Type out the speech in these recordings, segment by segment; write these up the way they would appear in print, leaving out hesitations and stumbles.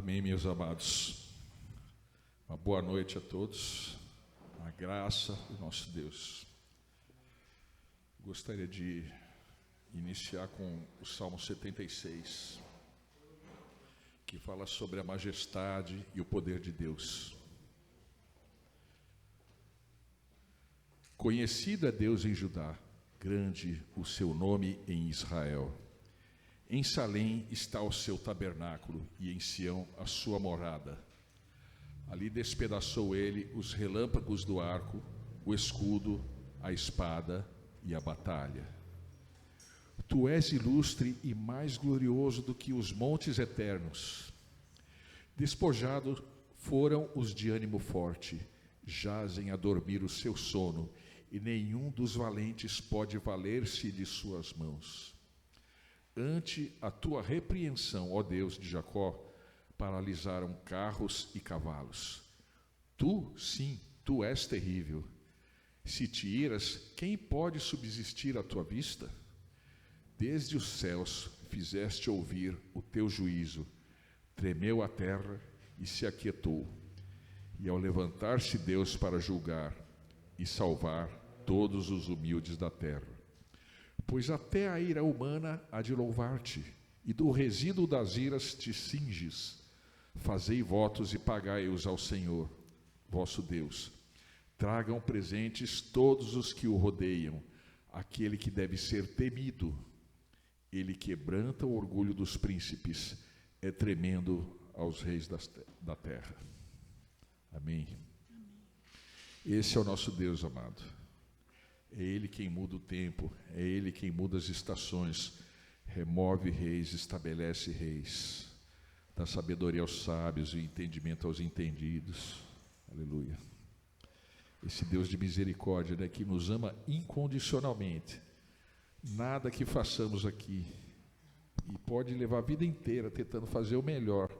Amém, meus amados. Uma boa noite a todos. A graça do nosso Deus. Gostaria de iniciar com o Salmo 76, que fala sobre a majestade e o poder de Deus. Conhecido é Deus em Judá, grande o seu nome em Israel. Em Salém está o seu tabernáculo e em Sião a sua morada. Ali despedaçou ele os relâmpagos do arco, o escudo, a espada e a batalha. Tu és ilustre e mais glorioso do que os montes eternos. Despojados foram os de ânimo forte, jazem a dormir o seu sono, e nenhum dos valentes pode valer-se de suas mãos. Ante a tua repreensão, ó Deus de Jacó, paralisaram carros e cavalos. Tu, sim, tu és terrível. Se te iras, quem pode subsistir à tua vista? Desde os céus fizeste ouvir o teu juízo, tremeu a terra e se aquietou. E ao levantar-se Deus para julgar e salvar todos os humildes da terra. Pois até a ira humana há de louvar-te, e do resíduo das iras te cinges. Fazei votos e pagai-os ao Senhor, vosso Deus. Tragam presentes todos os que o rodeiam, aquele que deve ser temido. Ele quebranta o orgulho dos príncipes, é tremendo aos reis da terra. Amém. Esse é o nosso Deus, amado. É Ele quem muda o tempo, é Ele quem muda as estações, remove reis, estabelece reis, dá sabedoria aos sábios e entendimento aos entendidos. Aleluia. Esse Deus de misericórdia, né, que nos ama incondicionalmente. Nada que façamos aqui, e pode levar a vida inteira tentando fazer o melhor,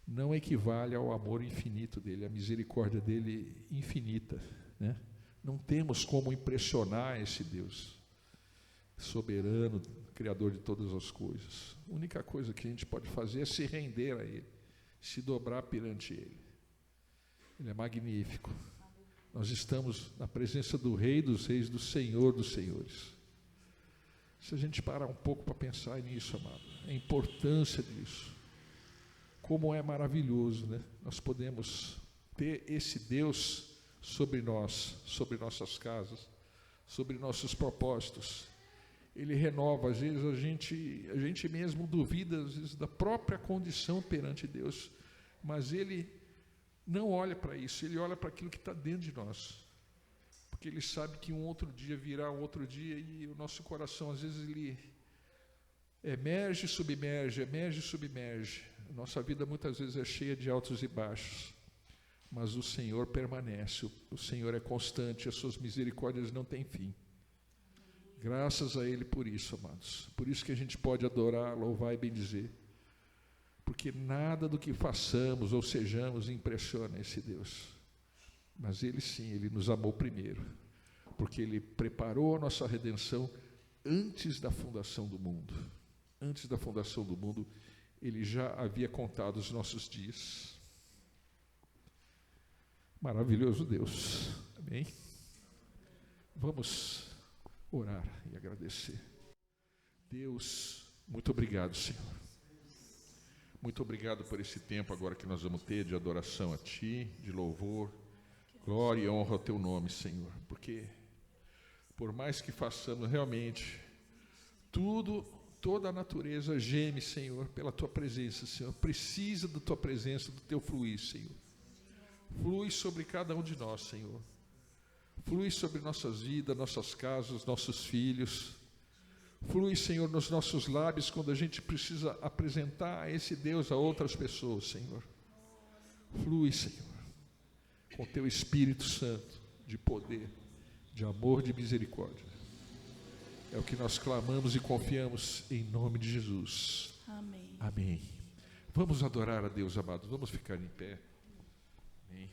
não equivale ao amor infinito dele, à misericórdia dele infinita, né? Não temos como impressionar esse Deus soberano, criador de todas as coisas. A única coisa que a gente pode fazer é se render a Ele, se dobrar perante Ele. Ele é magnífico. Nós estamos na presença do Rei dos Reis, do Senhor dos Senhores. Se a gente parar um pouco para pensar nisso, amado, a importância disso, como é maravilhoso, né? Nós podemos ter esse Deus sobre nós, sobre nossas casas, sobre nossos propósitos. Ele renova, às vezes a gente mesmo duvida, às vezes, da própria condição perante Deus, mas Ele não olha para isso, Ele olha para aquilo que está dentro de nós, porque Ele sabe que um outro dia virá um outro dia, e o nosso coração, às vezes, ele emerge, submerge, emerge, submerge. A nossa vida muitas vezes é cheia de altos e baixos, mas o Senhor permanece, o Senhor é constante, as suas misericórdias não têm fim. Graças a Ele por isso, amados. Por isso que a gente pode adorar, louvar e bendizer. Porque nada do que façamos ou sejamos impressiona esse Deus. Mas Ele sim, Ele nos amou primeiro. Porque Ele preparou a nossa redenção antes da fundação do mundo. Antes da fundação do mundo, Ele já havia contado os nossos dias. Maravilhoso Deus, amém? Vamos orar e agradecer. Deus, muito obrigado, Senhor. Muito obrigado por esse tempo agora que nós vamos ter de adoração a Ti, de louvor, glória e honra ao Teu nome, Senhor. Porque por mais que façamos realmente, toda a natureza geme, Senhor, pela Tua presença, Senhor. Precisa da Tua presença, do Teu fluir, Senhor. Flui sobre cada um de nós, Senhor. Flui sobre nossas vidas, nossas casas, nossos filhos. Flui, Senhor, nos nossos lábios quando a gente precisa apresentar esse Deus a outras pessoas, Senhor. Flui, Senhor, com Teu Espírito Santo, de poder, de amor, de misericórdia. É o que nós clamamos e confiamos em nome de Jesus. Amém. Amém. Vamos adorar a Deus, amados. Vamos ficar em pé. Amém.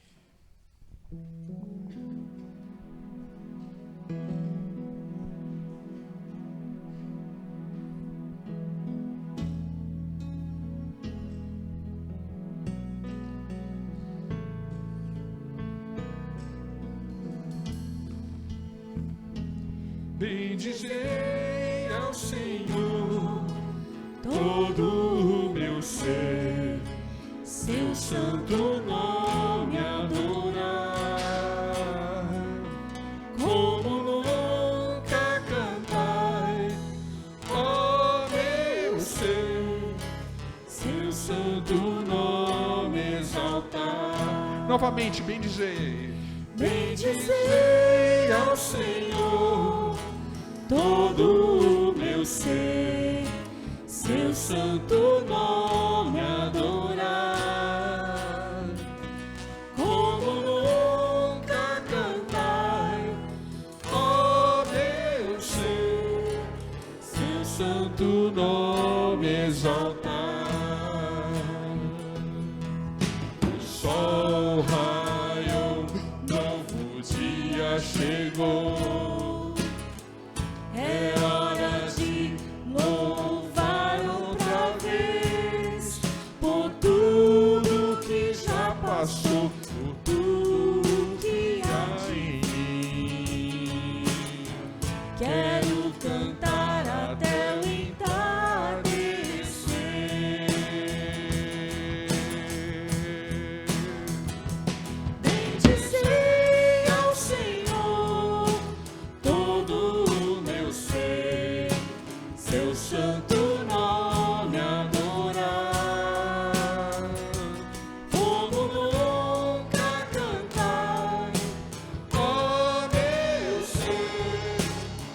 Bendizei ao Senhor todo o meu ser, seu santo nome adorar. Como nunca cantai, ó meu ser, seu santo nome exaltar. Novamente, bendizei. Bendizei ao Senhor todo o meu ser, seu santo nome adorar. Como nunca cantai, ó meu ser, seu santo nome exaltar. O sol raiou, novo dia chegou, é hora de louvar outra vez por tudo que já passou, por tudo que há em mim. Quero cantar até o entardecer. Bendizei ao Senhor todo o meu ser, seu santo nome adorar. Como nunca cantai, ó meu ser,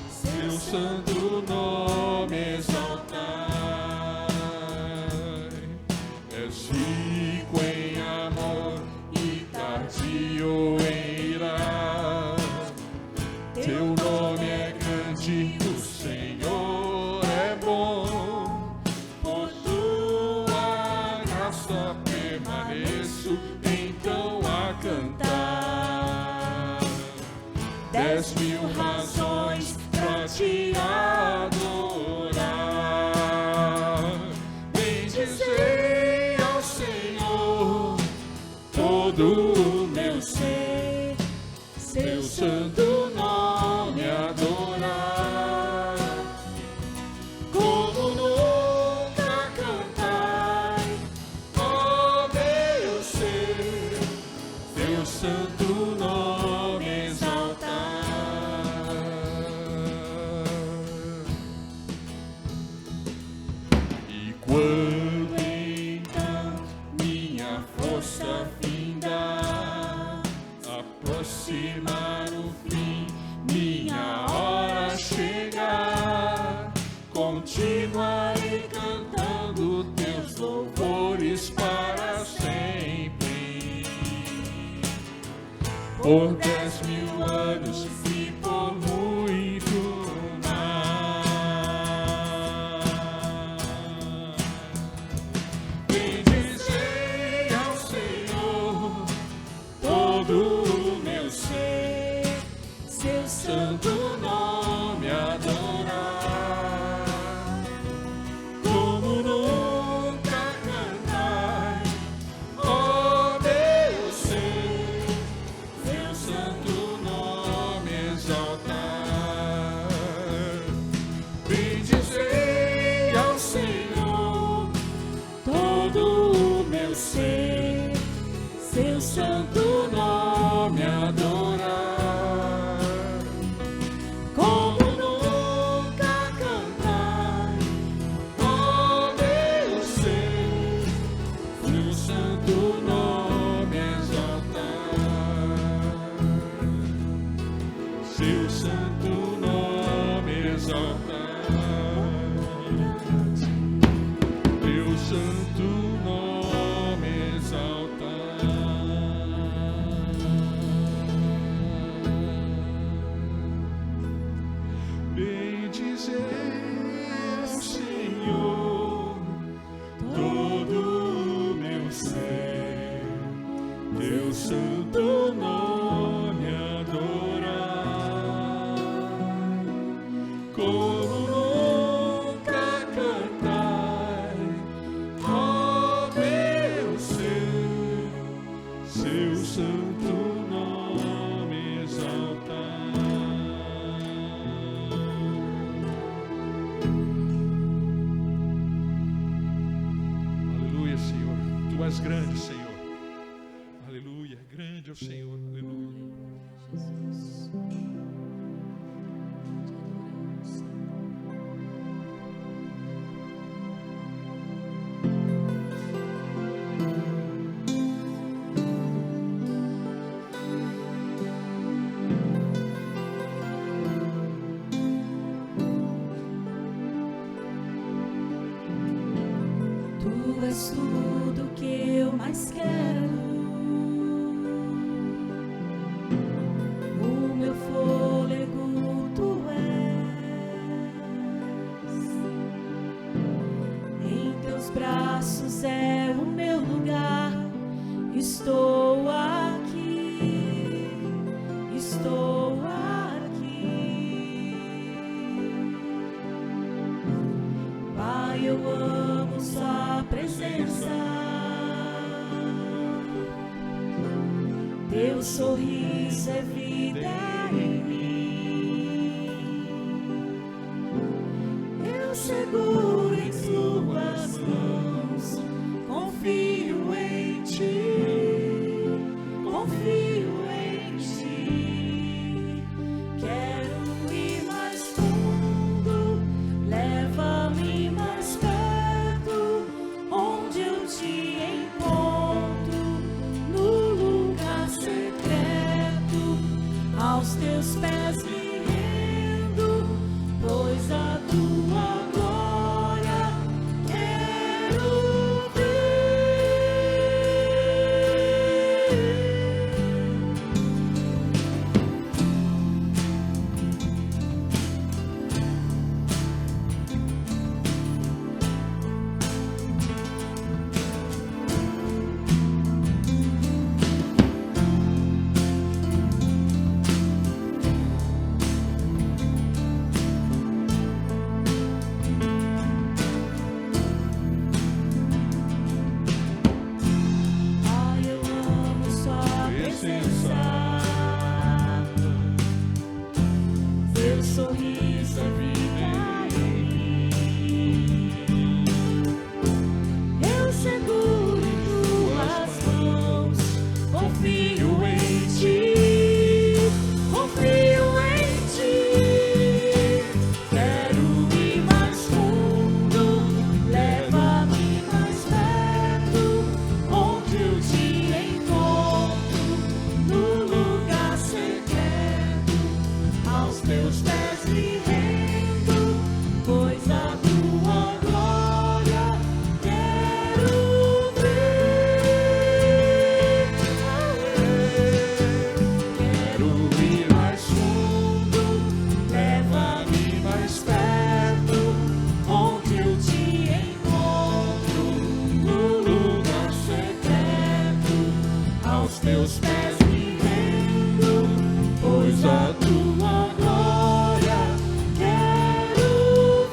seu santo nome exaltai. És rico em amor e tardio em ira, teu nome é grande, o Senhor é bom. Por tua graça permaneço então a cantar. 10.000 razões pra te adorar. Bendizei ao Senhor todo o meu ser, seu santo nome adorar. Como nunca cantai, ó meu ser, seu santo nome exaltar. E quando então minha força findar, aproximar o fim, minha hora chegar, continuarei cantando teus louvores para sempre. Por 10.000 anos e por muito mais. Bendizei ao Senhor todo o meu ser, seu santo nome adorar. Como nunca cantai, ó meu ser, seu santo nome és grande, Senhor. Aleluia, grande é o Senhor. Aleluia. Jesus. Tu és tudo que eu mais quero. O meu fôlego tu és. Em teus braços é o meu lugar. Estou aqui. Estou aqui. Pai, eu amo sua presença. Teu sorriso é vida em mim. Eu seguro em tuas mãos. Confio em ti. Confio em ti. Quero ir mais fundo. Leva-me mais perto, onde eu te encontro, no lugar secreto, aos teus pés me rendo, pois a tua glória quero ver. Ai, eu amo sua presença. Teu sorriso é vida em mim. Eu seguro em tuas mãos. Confio em ti. Confio em ti. Quero ir mais fundo. Leva-me mais perto, onde eu te encontro, no lugar secreto, aos teus pés me rendo, pois a tua glória quero ver. Quero ir mais fundo, leva-me mais perto, onde eu te encontro, no lugar secreto, aos teus pés me rendo, pois a tua glória quero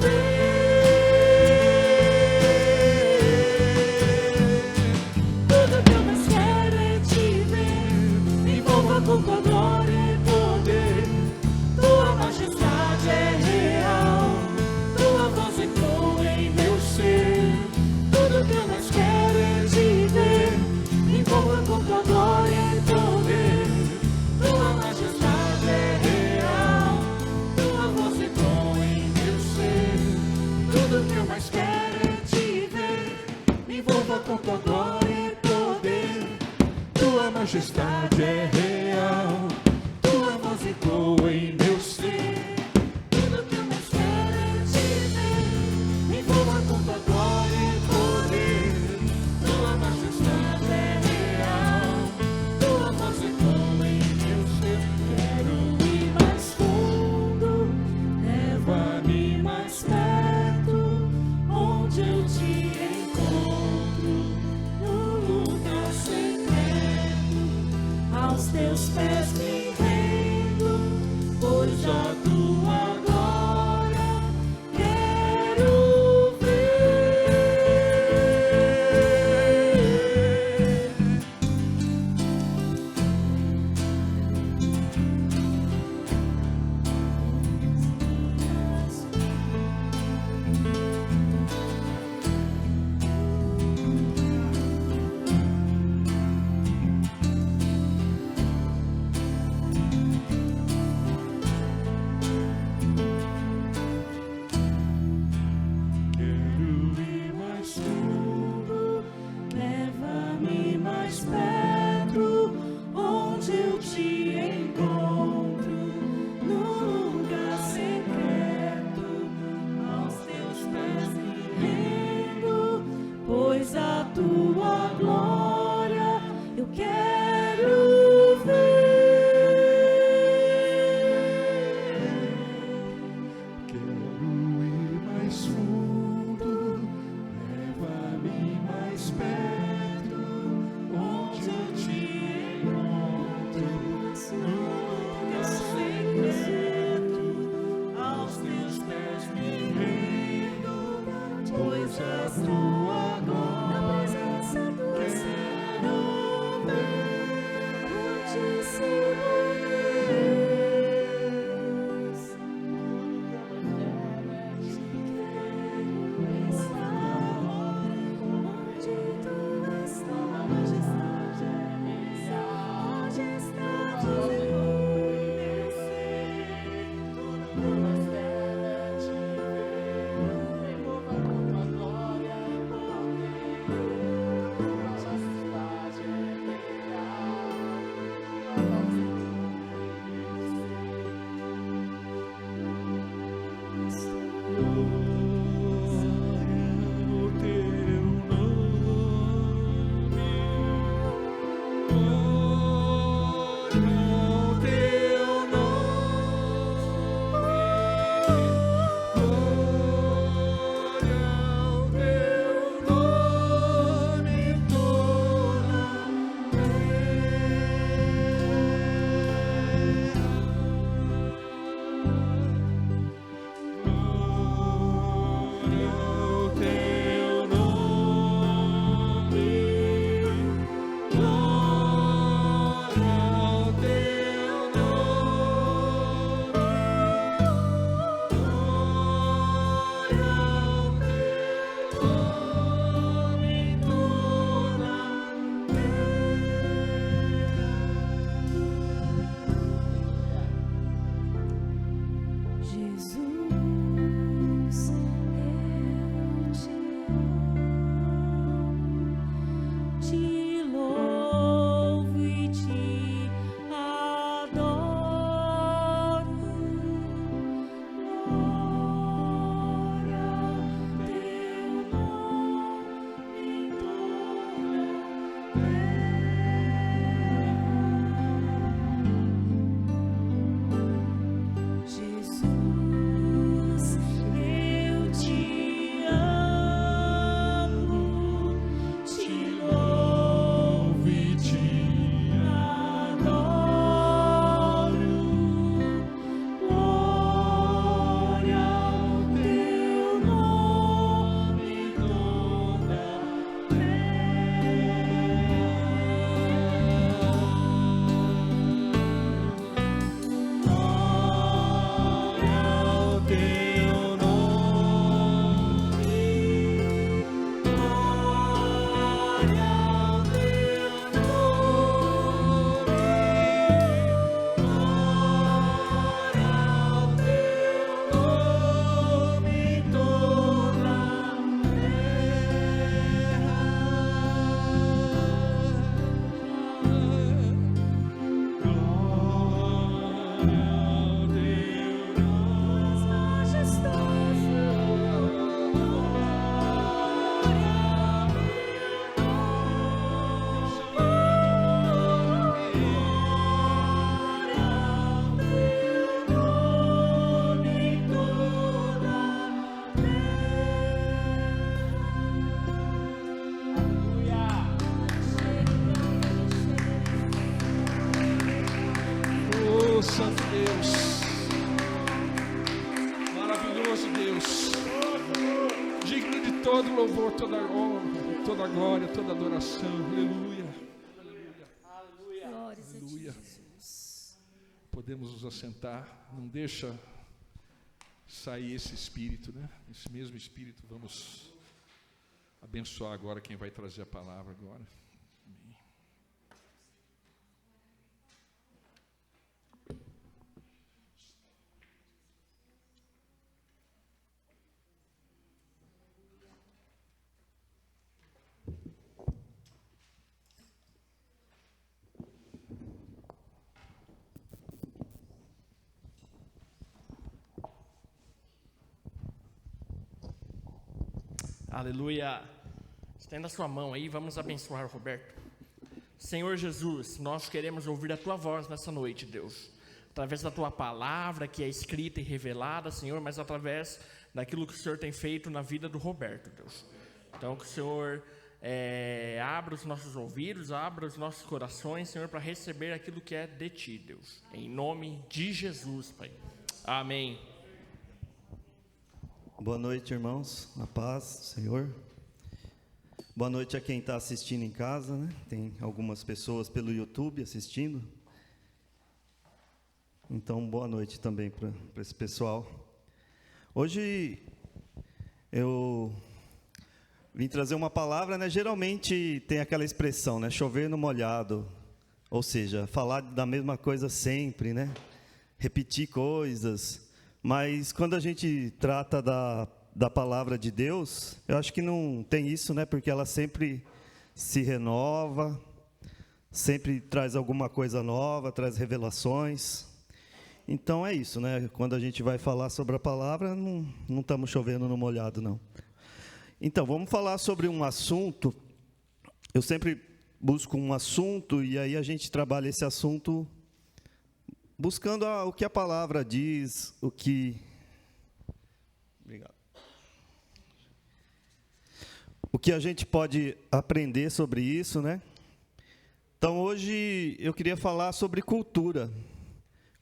ver. Tudo que eu mais quero é te ver. Me envolva com tua glória e poder. Tua majestade é real. Tua voz ecoa em meu ser. Tudo que eu mais quero é te ver. Me envolva com tua glória e poder. Tua majestade é real. Tua voz ecoa em meu ser. Tudo que eu mais quero é te ver. Me envolva com tua glória e poder. Tua majestade é real. Tua voz ecoa em meu ser. Tudo que eu mais quero é te ver. Me envolva com tua glória e poder. Tua majestade é real. Tua voz ecoa em meu ser. Quero ir mais fundo. Leva-me mais perto, onde eu te encontro, no lugar secreto, aos teus pés me rendo, pois a tua glória quero ver. Santo Deus, maravilhoso Deus, digno de todo louvor, toda honra, toda glória, toda adoração. Aleluia, aleluia, aleluia. Podemos nos assentar, não deixa sair esse espírito, né? Esse mesmo espírito. Vamos abençoar agora quem vai trazer a palavra agora. Aleluia. Estenda a sua mão aí, vamos abençoar o Roberto. Senhor Jesus, nós queremos ouvir a Tua voz nessa noite, Deus. Através da Tua palavra, que é escrita e revelada, Senhor, mas através daquilo que o Senhor tem feito na vida do Roberto, Deus. Então, que o Senhor abra os nossos ouvidos, abra os nossos corações, Senhor, para receber aquilo que é de Ti, Deus. Em nome de Jesus, Pai. Amém. Boa noite, irmãos. A paz, Senhor. Boa noite a quem está assistindo em casa, né? Tem algumas pessoas pelo YouTube assistindo. Então, boa noite também para esse pessoal. Hoje eu vim trazer uma palavra, né? Geralmente tem aquela expressão, né? Chover no molhado. Ou seja, falar da mesma coisa sempre, né? Repetir coisas. Mas quando a gente trata da palavra de Deus, eu acho que não tem isso, né? Porque ela sempre se renova, sempre traz alguma coisa nova, traz revelações. Então é isso, né? Quando a gente vai falar sobre a palavra, não estamos chovendo no molhado, não. Então, vamos falar sobre um assunto. Eu sempre busco um assunto e aí a gente trabalha esse assunto buscando o que a palavra diz, o que... Obrigado. O que a gente pode aprender sobre isso, né? Então, hoje eu queria falar sobre cultura.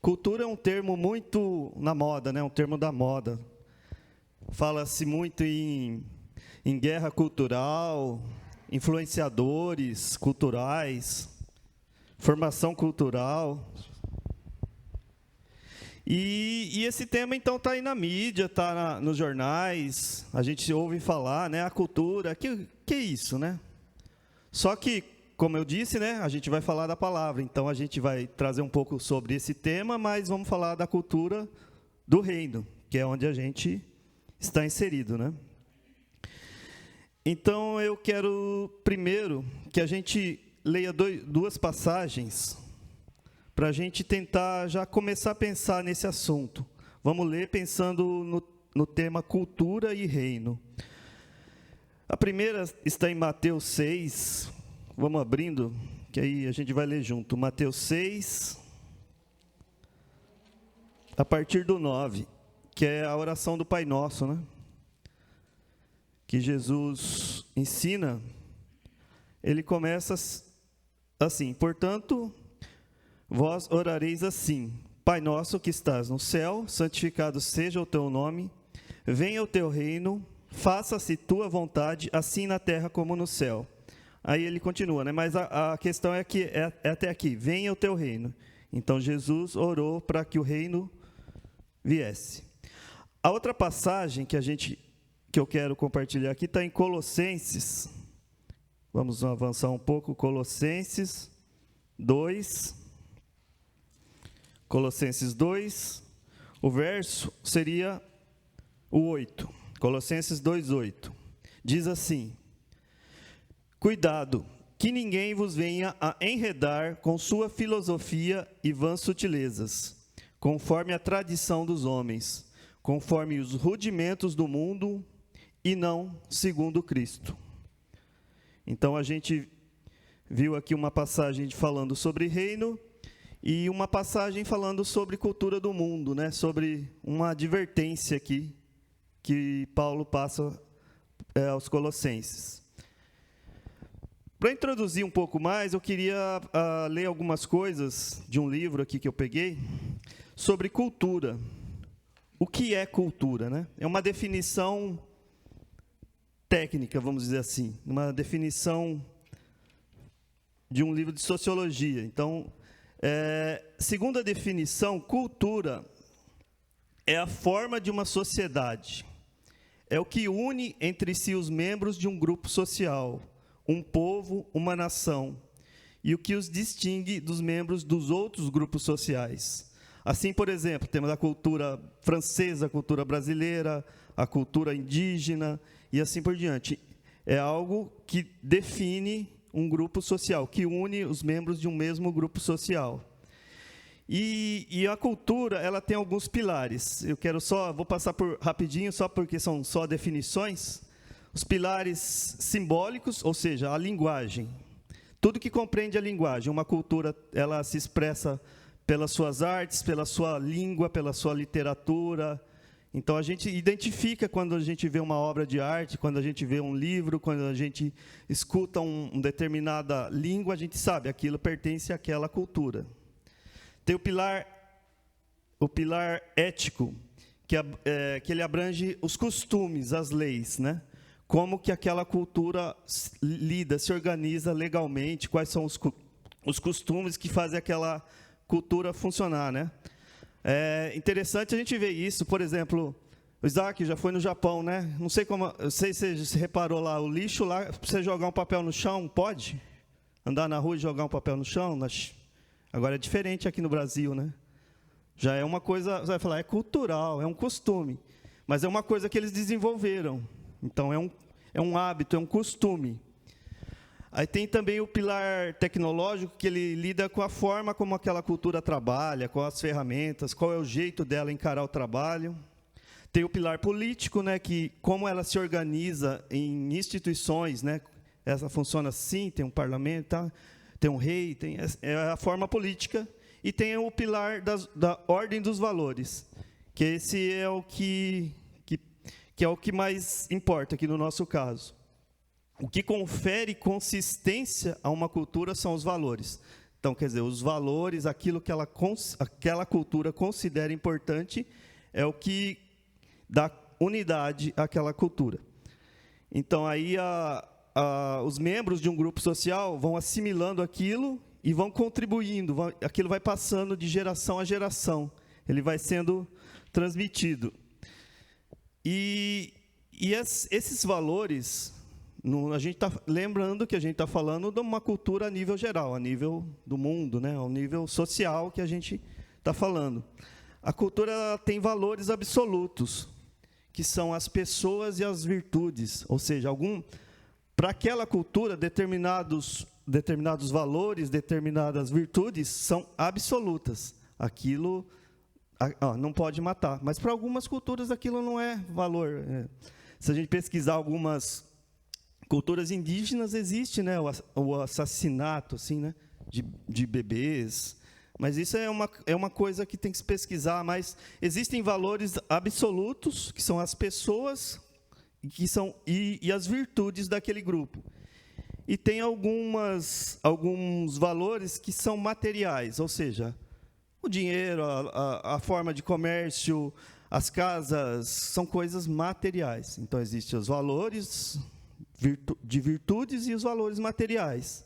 Cultura é um termo muito na moda, né? Um termo da moda. Fala-se muito em guerra cultural, influenciadores culturais, formação cultural. E esse tema, então, está aí na mídia, está nos jornais, a gente ouve falar, né? A cultura, que é isso, né? Só que, como eu disse, né? A gente vai falar da palavra, então a gente vai trazer um pouco sobre esse tema, mas vamos falar da cultura do reino, que é onde a gente está inserido, né? Então, eu quero, primeiro, que a gente leia duas passagens para a gente tentar já começar a pensar nesse assunto. Vamos ler pensando no tema cultura e reino. A primeira está em Mateus 6. Vamos abrindo, que aí a gente vai ler junto. Mateus 6, a partir do 9, que é a oração do Pai Nosso, né? Que Jesus ensina. Ele começa assim: portanto, vós orareis assim: Pai nosso que estás no céu, santificado seja o teu nome, venha o teu reino, faça-se tua vontade, assim na terra como no céu. Aí ele continua, né? Mas a questão é que é até aqui: venha o teu reino. Então Jesus orou para que o reino viesse. A outra passagem que eu quero compartilhar aqui está em Colossenses. Vamos avançar um pouco. Colossenses 2. Colossenses 2, o verso seria o 8. Colossenses 2:8. Diz assim: cuidado, que ninguém vos venha a enredar com sua filosofia e vãs sutilezas, conforme a tradição dos homens, conforme os rudimentos do mundo, e não segundo Cristo. Então, a gente viu aqui uma passagem falando sobre reino e uma passagem falando sobre cultura do mundo, né? Sobre uma advertência aqui que Paulo passa aos Colossenses. Para introduzir um pouco mais, eu queria ler algumas coisas de um livro aqui que eu peguei sobre cultura. O que é cultura, né? É uma definição técnica, vamos dizer assim, uma definição de um livro de sociologia. Então, segundo a definição, cultura é a forma de uma sociedade. É o que une entre si os membros de um grupo social, um povo, uma nação, e o que os distingue dos membros dos outros grupos sociais. Assim, por exemplo, temos a cultura francesa, a cultura brasileira, a cultura indígena, e assim por diante. É algo que define um grupo social, que une os membros de um mesmo grupo social. E a cultura, ela tem alguns pilares. Eu vou passar rapidinho, só porque são só definições. Os pilares simbólicos, ou seja, a linguagem. Tudo que compreende a linguagem. Uma cultura, ela se expressa pelas suas artes, pela sua língua, pela sua literatura. Então, a gente identifica quando a gente vê uma obra de arte, quando a gente vê um livro, quando a gente escuta uma determinada língua, a gente sabe, aquilo pertence àquela cultura. Tem o pilar ético, que ele abrange os costumes, as leis, né? Como que aquela cultura lida, se organiza legalmente, quais são os costumes que fazem aquela cultura funcionar, né? É interessante a gente ver isso, por exemplo, o Isaac já foi no Japão, né? Não sei se você reparou lá, o lixo lá, para você jogar um papel no chão, pode? Andar na rua e jogar um papel no chão? Agora é diferente aqui no Brasil, né? Já é uma coisa, você vai falar, é cultural, é um costume, mas é uma coisa que eles desenvolveram. Então, é um hábito, é um costume. Aí tem também o pilar tecnológico, que ele lida com a forma como aquela cultura trabalha, com as ferramentas, qual é o jeito dela encarar o trabalho. Tem o pilar político, né, que como ela se organiza em instituições, né, essa funciona assim, tem um parlamento, tá? Tem um rei, é a forma política. E tem o pilar da ordem dos valores, que esse é o que é o que mais importa aqui no nosso caso. O que confere consistência a uma cultura são os valores. Então, quer dizer, os valores, aquilo que aquela cultura considera importante, é o que dá unidade àquela cultura. Então, aí os membros de um grupo social vão assimilando aquilo e vão contribuindo, aquilo vai passando de geração a geração, ele vai sendo transmitido. E esses valores, a gente está lembrando que a gente está falando de uma cultura a nível geral, a nível do mundo, né, ao nível social que a gente está falando. A cultura tem valores absolutos, que são as pessoas e as virtudes, ou seja, para aquela cultura, determinados valores, determinadas virtudes são absolutas. Aquilo não pode matar. Mas para algumas culturas aquilo não é valor. Se a gente pesquisar algumas culturas indígenas, existe, né, o assassinato assim, né, de bebês. Mas isso é uma coisa que tem que se pesquisar. Mas existem valores absolutos, que são as pessoas e as virtudes daquele grupo. E tem alguns valores que são materiais, ou seja, o dinheiro, a forma de comércio, as casas, são coisas materiais. Então, existem os valores de virtudes e os valores materiais.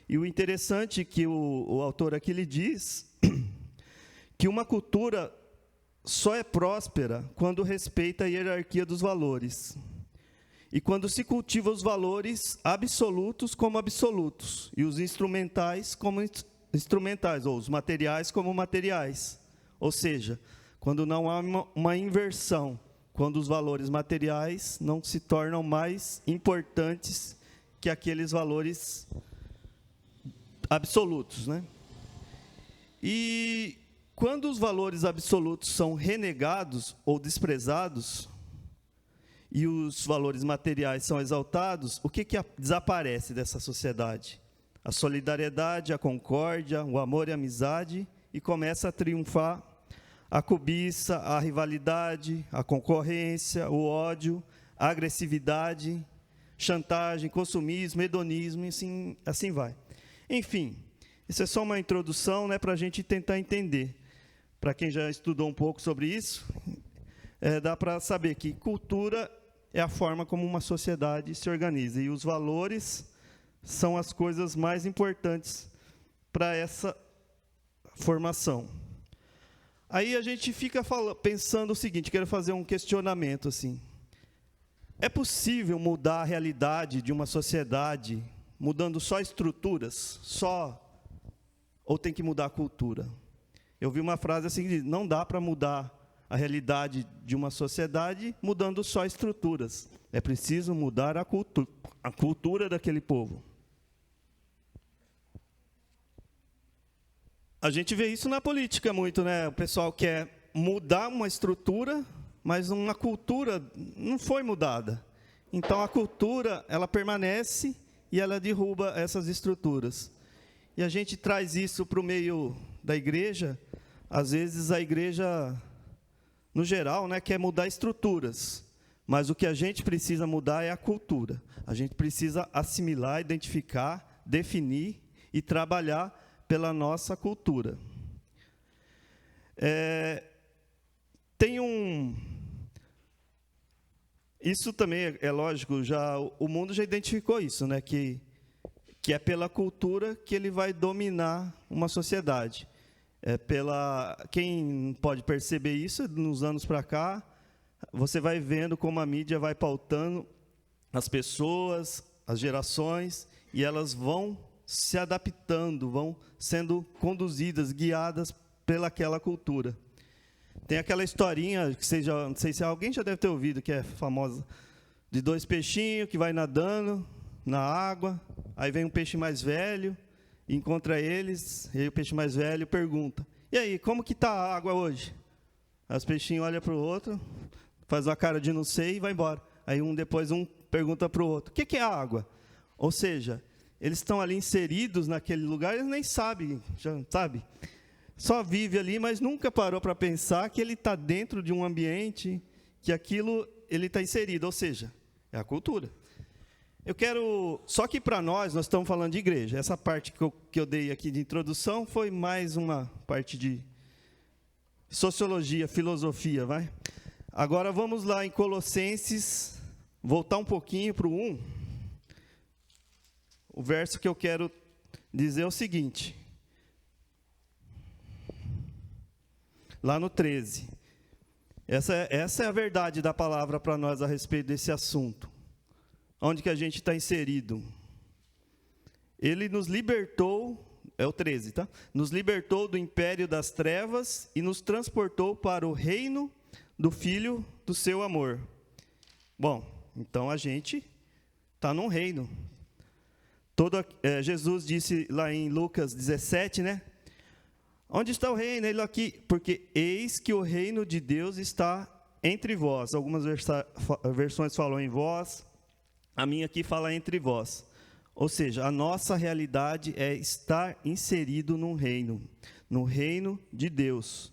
E o interessante é que o autor aqui lhe diz que uma cultura só é próspera quando respeita a hierarquia dos valores. E quando se cultiva os valores absolutos como absolutos, e os instrumentais como instrumentais, ou os materiais como materiais. Ou seja, quando não há uma inversão, quando os valores materiais não se tornam mais importantes que aqueles valores absolutos, né? E quando os valores absolutos são renegados ou desprezados, e os valores materiais são exaltados, o que desaparece dessa sociedade? A solidariedade, a concórdia, o amor e a amizade, e começa a triunfar a cobiça, a rivalidade, a concorrência, o ódio, a agressividade, chantagem, consumismo, hedonismo, e assim vai. Enfim, isso é só uma introdução, né, para a gente tentar entender. Para quem já estudou um pouco sobre isso, dá para saber que cultura é a forma como uma sociedade se organiza, e os valores são as coisas mais importantes para essa formação. Aí a gente fica pensando o seguinte, quero fazer um questionamento assim. É possível mudar a realidade de uma sociedade mudando só estruturas, ou tem que mudar a cultura? Eu vi uma frase assim, não dá para mudar a realidade de uma sociedade mudando só estruturas. É preciso mudar a cultura daquele povo. A gente vê isso na política muito, né? O pessoal quer mudar uma estrutura, mas uma cultura não foi mudada. Então, a cultura, ela permanece e ela derruba essas estruturas. E a gente traz isso para o meio da igreja. Às vezes, a igreja, no geral, né, quer mudar estruturas. Mas o que a gente precisa mudar é a cultura. A gente precisa assimilar, identificar, definir e trabalhar pela nossa cultura. Tem um isso também é lógico, já o mundo já identificou isso, né? Que é pela cultura que ele vai dominar uma sociedade. Quem pode perceber isso, nos anos para cá, você vai vendo como a mídia vai pautando as pessoas, as gerações, e elas vão se adaptando, vão sendo conduzidas, guiadas pelaquela cultura. Tem aquela historinha, que não sei se alguém já deve ter ouvido, que é famosa, de 2 peixinhos que vai nadando na água, aí vem um peixe mais velho, encontra eles, e aí o peixe mais velho pergunta: e aí, como que está a água hoje? Aí os peixinhos olham para o outro, faz uma cara de não sei e vai embora. Aí depois um pergunta para o outro: o que é a água? Ou seja, eles estão ali inseridos naquele lugar, eles nem sabem, já sabe? Só vive ali, mas nunca parou para pensar que ele está dentro de um ambiente, que aquilo ele está inserido, ou seja, é a cultura. Só que para nós estamos falando de igreja. Essa parte que eu dei aqui de introdução foi mais uma parte de sociologia, filosofia, vai? Agora vamos lá em Colossenses, voltar um pouquinho para o 1. O verso que eu quero dizer é o seguinte. Lá no 13. Essa é a verdade da palavra para nós a respeito desse assunto. Onde que a gente está inserido? Ele nos libertou, é o 13, tá? Nos libertou do império das trevas e nos transportou para o reino do Filho do seu amor. Bom, então a gente está num reino. Jesus disse lá em Lucas 17, né? Onde está o reino? Ele aqui, porque eis que o reino de Deus está entre vós. Algumas versões falam em vós, a minha aqui fala entre vós. Ou seja, a nossa realidade é estar inserido no reino de Deus.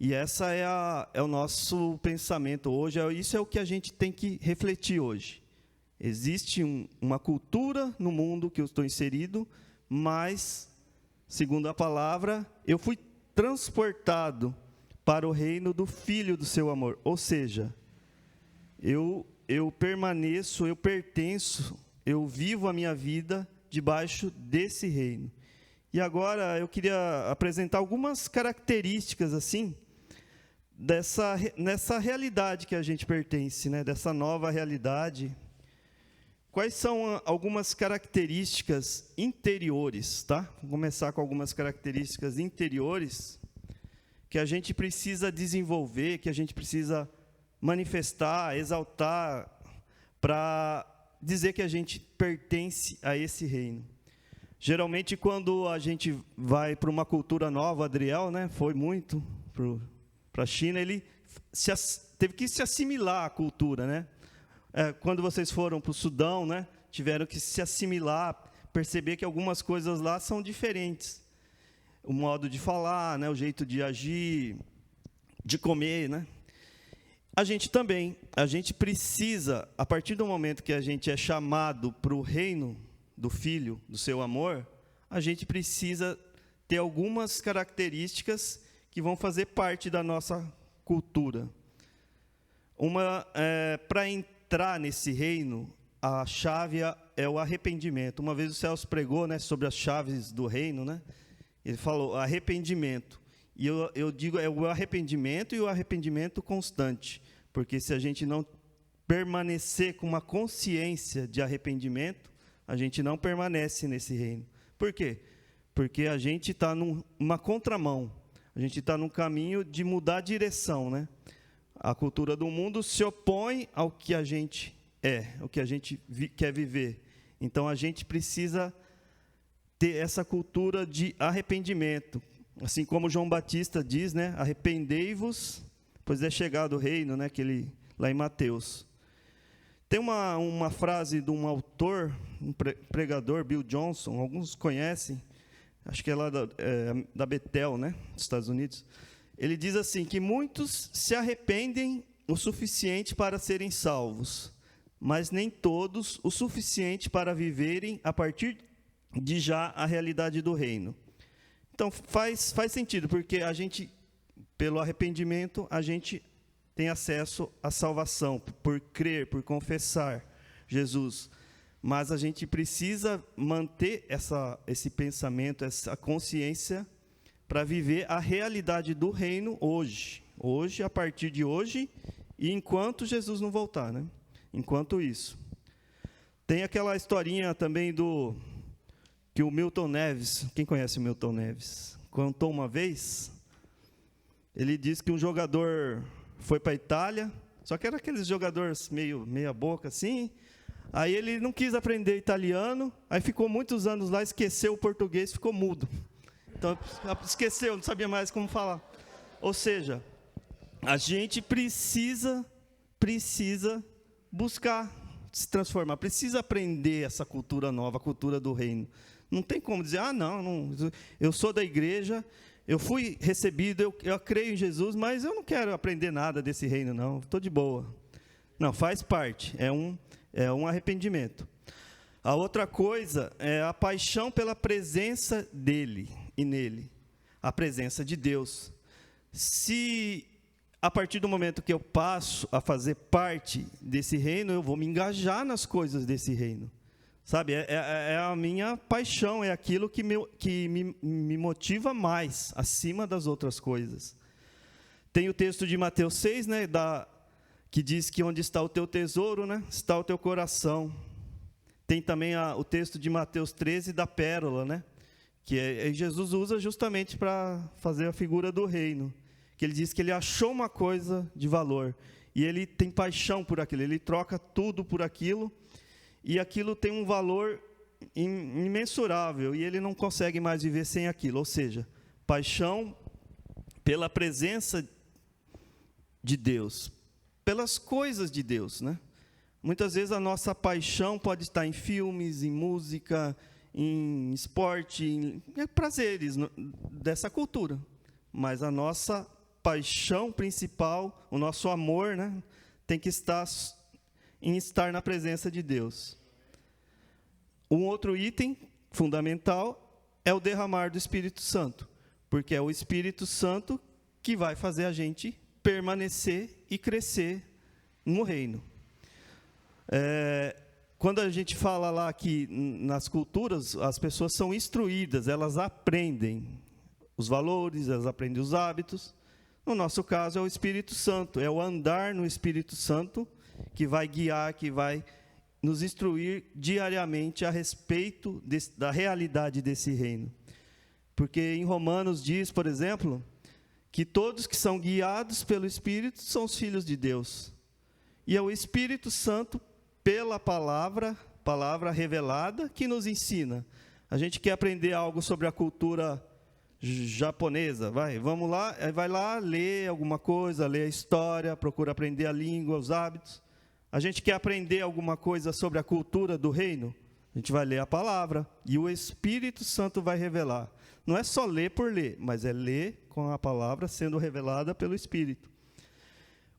E essa é o nosso pensamento hoje, isso é o que a gente tem que refletir hoje. Existe uma cultura no mundo que eu estou inserido, mas, segundo a palavra, eu fui transportado para o reino do Filho do seu amor. Ou seja, eu permaneço, eu pertenço, eu vivo a minha vida debaixo desse reino. E agora eu queria apresentar algumas características assim nessa realidade que a gente pertence, né? Dessa nova realidade. Quais são algumas características interiores, tá? Vou começar com algumas características interiores que a gente precisa desenvolver, que a gente precisa manifestar, exaltar, para dizer que a gente pertence a esse reino. Geralmente, quando a gente vai para uma cultura nova, o Adriel, né, foi muito para a China, ele teve que se assimilar à cultura, né? Quando vocês foram para o Sudão, né, tiveram que se assimilar, perceber que algumas coisas lá são diferentes. O modo de falar, né, o jeito de agir, de comer, né? A gente também, a gente precisa, a partir do momento que a gente é chamado para o reino do Filho, do seu amor, a gente precisa ter algumas características que vão fazer parte da nossa cultura. Para entrar nesse reino, a chave é o arrependimento. Uma vez o Celso pregou, né, sobre as chaves do reino, né? Ele falou arrependimento. E eu digo, é o arrependimento e o arrependimento constante. Porque se a gente não permanecer com uma consciência de arrependimento, a gente não permanece nesse reino. Por quê? Porque a gente está numa contramão. A gente está num caminho de mudar a direção, né? A cultura do mundo se opõe ao que a gente ao que a gente quer viver. Então, a gente precisa ter essa cultura de arrependimento. Assim como João Batista diz, né? Arrependei-vos, pois é chegado o reino, né? Lá em Mateus. Tem uma frase de um autor, um pregador, Bill Johnson, alguns conhecem, acho que é lá da Bethel, né? Dos Estados Unidos. Ele diz assim, que muitos se arrependem o suficiente para serem salvos, mas nem todos o suficiente para viverem a partir de já a realidade do reino. Então, faz sentido, porque a gente, pelo arrependimento, a gente tem acesso à salvação, por crer, por confessar Jesus. Mas a gente precisa manter esse pensamento, essa consciência, para viver a realidade do reino hoje. Hoje, a partir de hoje, e enquanto Jesus não voltar, né? Enquanto isso. Tem aquela historinha também que o Milton Neves, quem conhece o Milton Neves, contou uma vez. Ele disse que um jogador foi para a Itália, só que era aqueles jogadores meia boca assim. Aí ele não quis aprender italiano, aí ficou muitos anos lá, esqueceu o português, ficou mudo. Então, esqueceu, não sabia mais como falar. Ou seja, a gente precisa buscar se transformar, precisa aprender essa cultura nova, a cultura do reino. Não tem como dizer, não, eu sou da igreja, eu fui recebido, eu creio em Jesus, mas eu não quero aprender nada desse reino, não, estou de boa. Não, faz parte, é um arrependimento. A outra coisa é a paixão pela presença dele e nele, a presença de Deus. Se a partir do momento que eu passo a fazer parte desse reino, eu vou me engajar nas coisas desse reino. Sabe, é a minha paixão, é aquilo que me motiva mais, acima das outras coisas. Tem o texto de Mateus 6, né, que diz que onde está o teu tesouro, né, está o teu coração. Tem também o texto de Mateus 13 da pérola, né, que Jesus usa justamente para fazer a figura do reino. Que ele diz que ele achou uma coisa de valor, e ele tem paixão por aquilo, ele troca tudo por aquilo, e aquilo tem um valor imensurável, e ele não consegue mais viver sem aquilo. Ou seja, paixão pela presença de Deus, pelas coisas de Deus, né? Muitas vezes a nossa paixão pode estar em filmes, em música, em esporte, em prazeres dessa cultura, mas a nossa paixão principal, o nosso amor, né, tem que estar na presença de Deus. Um outro item fundamental é o derramar do Espírito Santo, porque é o Espírito Santo que vai fazer a gente permanecer e crescer no reino. Quando a gente fala lá que nas culturas as pessoas são instruídas, elas aprendem os valores, elas aprendem os hábitos. No nosso caso, é o Espírito Santo, é o andar no Espírito Santo que vai guiar, que vai nos instruir diariamente a respeito da realidade desse reino. Porque em Romanos diz, por exemplo, que todos que são guiados pelo Espírito são os filhos de Deus. E é o Espírito Santo, pela palavra revelada, que nos ensina. A gente quer aprender algo sobre a cultura japonesa, vamos lá, vai lá ler alguma coisa, ler a história, procura aprender a língua, os hábitos. A gente quer aprender alguma coisa sobre a cultura do reino, a gente vai ler a palavra, e o Espírito Santo vai revelar. Não é só ler por ler, mas é ler com a palavra sendo revelada pelo Espírito.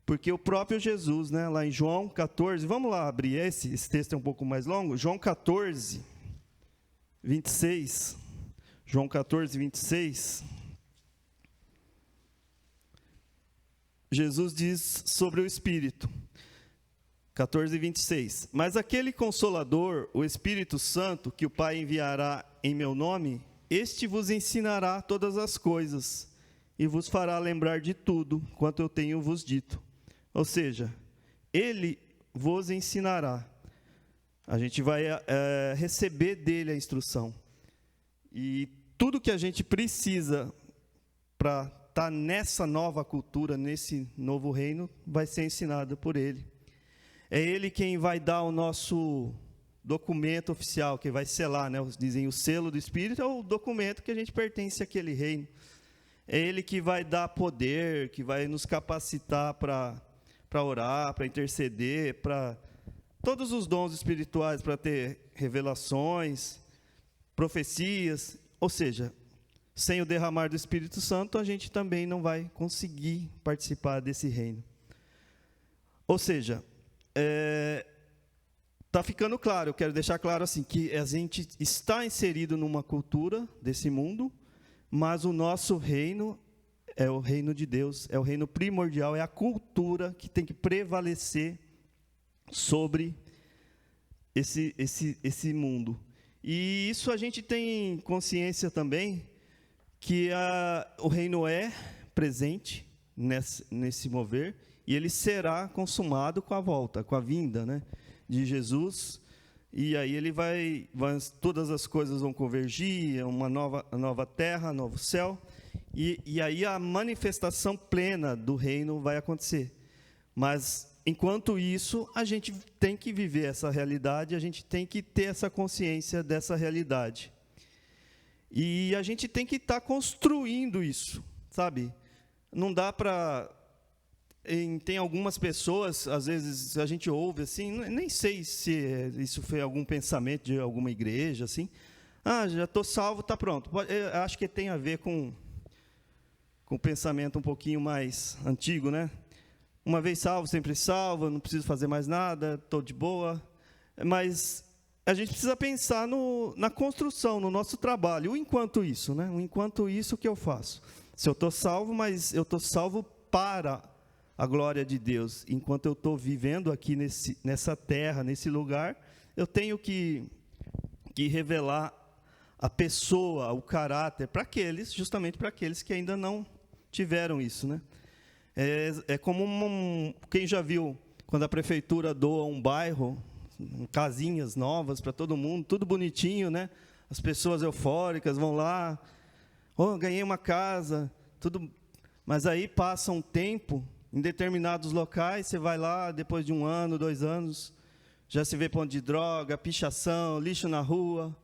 Porque o próprio Jesus, né, lá em João 14, vamos lá abrir esse texto é um pouco mais longo, João 14, 26... João 14, 26, Jesus diz sobre o Espírito, 14, 26, mas aquele Consolador, o Espírito Santo, que o Pai enviará em meu nome, este vos ensinará todas as coisas, e vos fará lembrar de tudo, quanto eu tenho vos dito. Ou seja, ele vos ensinará. A gente vai receber dele a instrução. E tudo que a gente precisa para estar nessa nova cultura, nesse novo reino, vai ser ensinado por ele. É ele quem vai dar o nosso documento oficial, que vai selar, né? Dizem o selo do Espírito é o documento que a gente pertence àquele reino. É ele que vai dar poder, que vai nos capacitar para orar, para interceder, para todos os dons espirituais, para ter revelações, profecias. Ou seja, sem o derramar do Espírito Santo, a gente também não vai conseguir participar desse reino. Ou seja, está ficando claro, eu quero deixar claro assim, que a gente está inserido numa cultura desse mundo, mas o nosso reino é o reino de Deus, é o reino primordial, é a cultura que tem que prevalecer sobre esse mundo. E isso a gente tem consciência também, que o reino é presente nesse mover, e ele será consumado com a volta, com a vinda, né, de Jesus. E aí ele todas as coisas vão convergir, uma nova terra, novo céu, e aí a manifestação plena do reino vai acontecer. Mas, enquanto isso, a gente tem que viver essa realidade, a gente tem que ter essa consciência dessa realidade. E a gente tem que estar construindo isso, sabe? Não dá para... Tem algumas pessoas, às vezes a gente ouve assim, nem sei se isso foi algum pensamento de alguma igreja, assim. Já estou salvo, está pronto. Eu acho que tem a ver com um pensamento um pouquinho mais antigo, né? Uma vez salvo, sempre salvo, não preciso fazer mais nada, estou de boa. Mas a gente precisa pensar na construção, no nosso trabalho. O enquanto isso, né? O enquanto isso que eu faço. Se eu estou salvo, mas eu estou salvo para a glória de Deus. Enquanto eu estou vivendo aqui nessa terra, nesse lugar, eu tenho que revelar a pessoa, o caráter, justamente para aqueles que ainda não tiveram isso, né? É como quem já viu, quando a prefeitura doa um bairro, casinhas novas para todo mundo, tudo bonitinho, né? As pessoas eufóricas vão lá, ganhei uma casa, tudo. Mas aí passa um tempo, em determinados locais, você vai lá, depois de 1 ano, 2 anos, já se vê ponto de droga, pichação, lixo na rua.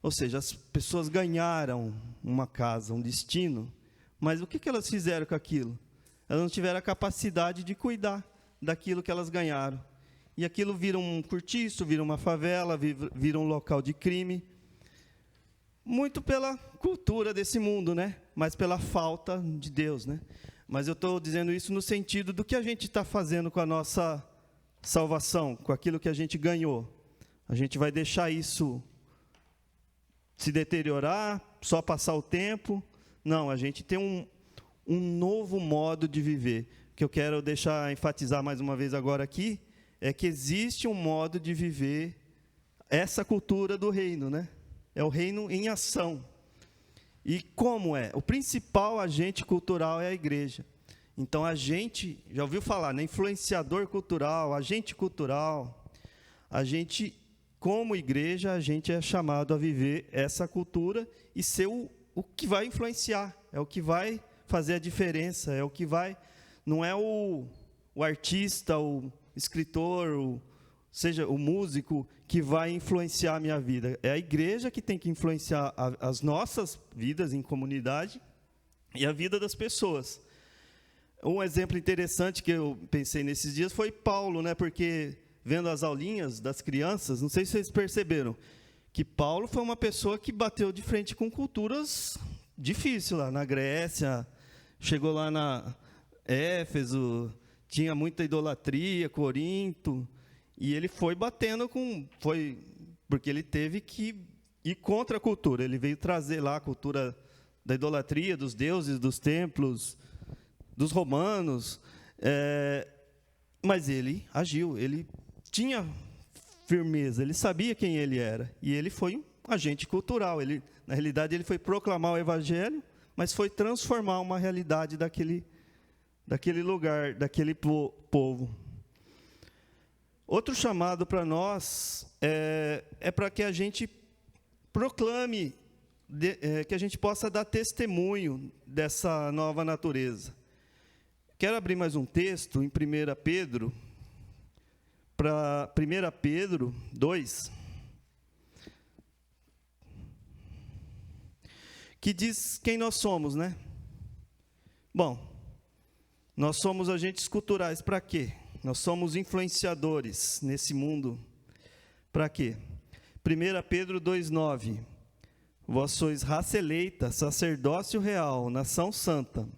Ou seja, as pessoas ganharam uma casa, um destino, mas o que elas fizeram com aquilo? Elas não tiveram a capacidade de cuidar daquilo que elas ganharam. E aquilo vira um cortiço, vira uma favela, vira um local de crime. Muito pela cultura desse mundo, né? Mas pela falta de Deus, né? Mas eu estou dizendo isso no sentido do que a gente está fazendo com a nossa salvação, com aquilo que a gente ganhou. A gente vai deixar isso se deteriorar, só passar o tempo? Não, a gente tem um novo modo de viver. O que eu quero enfatizar mais uma vez agora aqui, é que existe um modo de viver essa cultura do reino, né? É o reino em ação. E como é? O principal agente cultural é a igreja. Então, a gente, já ouviu falar, né? Influenciador cultural, agente cultural. A gente, como igreja, a gente é chamado a viver essa cultura e ser o que vai influenciar, é o que vai fazer a diferença, é o que vai... Não é o artista, o escritor, seja o músico que vai influenciar a minha vida. É a igreja que tem que influenciar as nossas vidas em comunidade e a vida das pessoas. Um exemplo interessante que eu pensei nesses dias foi Paulo, né? Porque vendo as aulinhas das crianças, não sei se vocês perceberam, que Paulo foi uma pessoa que bateu de frente com culturas difíceis lá na Grécia, chegou lá na Éfeso, tinha muita idolatria, Corinto, e ele foi batendo porque ele teve que ir contra a cultura, ele veio trazer lá a cultura da idolatria, dos deuses, dos templos, dos romanos, mas ele agiu, ele tinha firmeza, ele sabia quem ele era, e ele foi um agente cultural, na realidade ele foi proclamar o evangelho, mas foi transformar uma realidade daquele lugar, daquele povo. Outro chamado para nós é para que a gente proclame, que a gente possa dar testemunho dessa nova natureza. Quero abrir mais um texto em 1 Pedro, para 1 Pedro 2, que diz quem nós somos, né? Bom, nós somos agentes culturais para quê? Nós somos influenciadores nesse mundo. Para quê? 1 Pedro 2,9. Vós sois raça eleita, sacerdócio real, nação santa,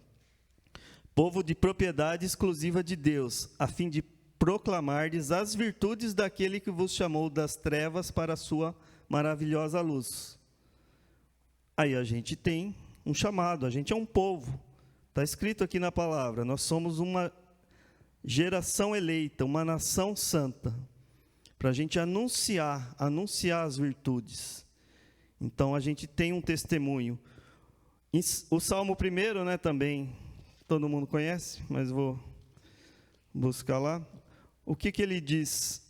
povo de propriedade exclusiva de Deus, a fim de proclamardes as virtudes daquele que vos chamou das trevas para a sua maravilhosa luz. Aí a gente tem um chamado, a gente é um povo, Está escrito aqui na palavra, nós somos uma geração eleita, uma nação santa, para a gente anunciar as virtudes. Então, a gente tem um testemunho. O Salmo 1, né, também, todo mundo conhece, mas vou buscar lá. O que ele diz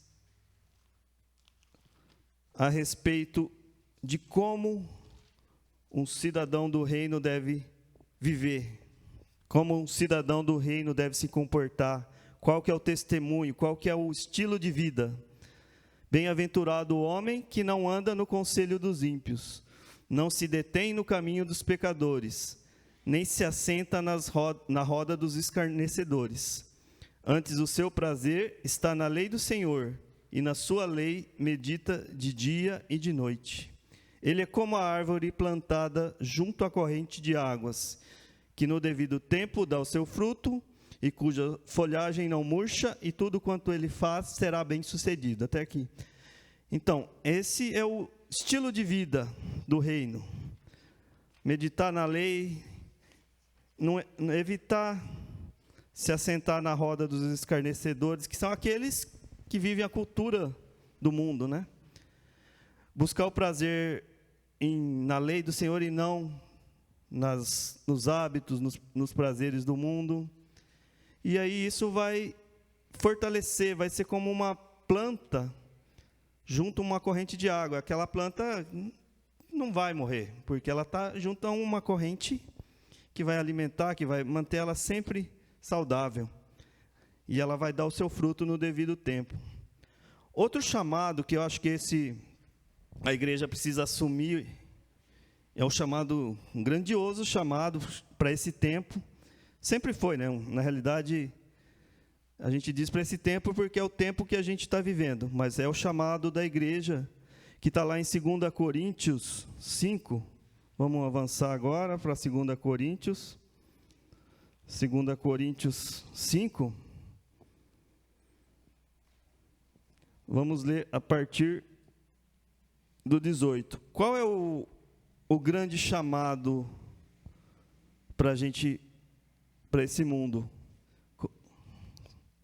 a respeito de como um cidadão do reino deve viver, como um cidadão do reino deve se comportar, qual que é o testemunho, qual que é o estilo de vida. Bem-aventurado o homem que não anda no conselho dos ímpios, não se detém no caminho dos pecadores, nem se assenta na roda dos escarnecedores. Antes o seu prazer está na lei do Senhor, e na sua lei medita de dia e de noite. Ele é como a árvore plantada junto à corrente de águas, que no devido tempo dá o seu fruto, e cuja folhagem não murcha, e tudo quanto ele faz será bem sucedido. Até aqui. Então, esse é o estilo de vida do reino. Meditar na lei, evitar se assentar na roda dos escarnecedores, que são aqueles que vivem a cultura do mundo, né? Buscar o prazer na lei do Senhor e não nos hábitos, nos prazeres do mundo. E aí isso vai fortalecer, vai ser como uma planta junto a uma corrente de água. Aquela planta não vai morrer, porque ela está junto a uma corrente que vai alimentar, que vai manter ela sempre saudável. E ela vai dar o seu fruto no devido tempo. Outro chamado que eu acho que a igreja precisa assumir é um grandioso chamado para esse tempo. Sempre foi, né? Na realidade, a gente diz para esse tempo porque é o tempo que a gente está vivendo, mas é o chamado da igreja, que está lá em 2 Coríntios 5. Vamos avançar agora para 2 Coríntios. 2 Coríntios 5. Vamos ler a partir do 18. Qual é o grande chamado para esse mundo?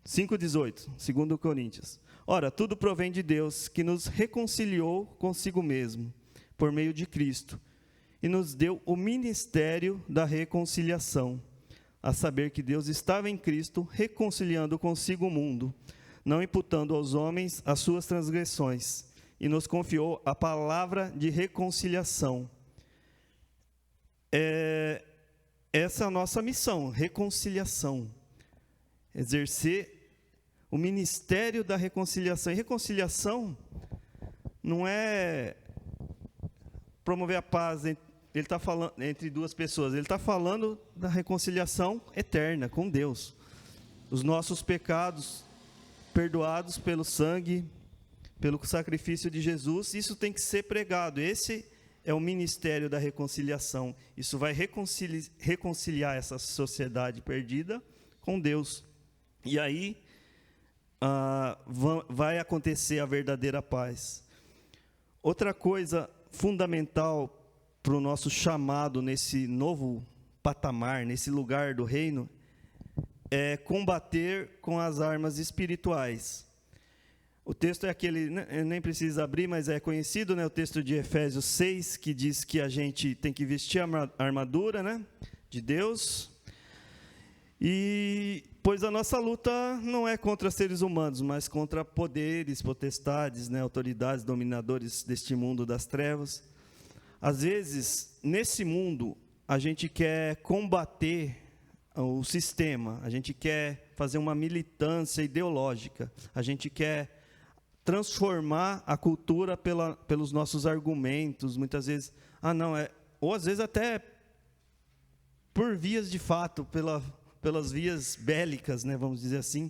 5,18, 2 Coríntios. Ora, tudo provém de Deus, que nos reconciliou consigo mesmo, por meio de Cristo, e nos deu o ministério da reconciliação, a saber que Deus estava em Cristo, reconciliando consigo o mundo, não imputando aos homens as suas transgressões, e nos confiou a palavra de reconciliação. Essa é a nossa missão, reconciliação. Exercer o ministério da reconciliação. E reconciliação não é promover a paz, ele está falando entre duas pessoas, ele está falando da reconciliação eterna com Deus. Os nossos pecados perdoados pelo sangue, pelo sacrifício de Jesus, isso tem que ser pregado. Esse é o ministério da reconciliação. Isso vai reconciliar essa sociedade perdida com Deus. E aí vai acontecer a verdadeira paz. Outra coisa fundamental para o nosso chamado nesse novo patamar, nesse lugar do reino, é combater com as armas espirituais. O texto é aquele, nem precisa abrir, mas é conhecido, né? O texto de Efésios 6, que diz que a gente tem que vestir a armadura, né, de Deus. E pois a nossa luta não é contra seres humanos, mas contra poderes, potestades, né, autoridades, dominadores deste mundo das trevas. Às vezes, nesse mundo, a gente quer combater o sistema, a gente quer fazer uma militância ideológica, a gente quer transformar a cultura pelos nossos argumentos, muitas vezes, ou às vezes até por vias de fato, pelas vias bélicas, né, vamos dizer assim.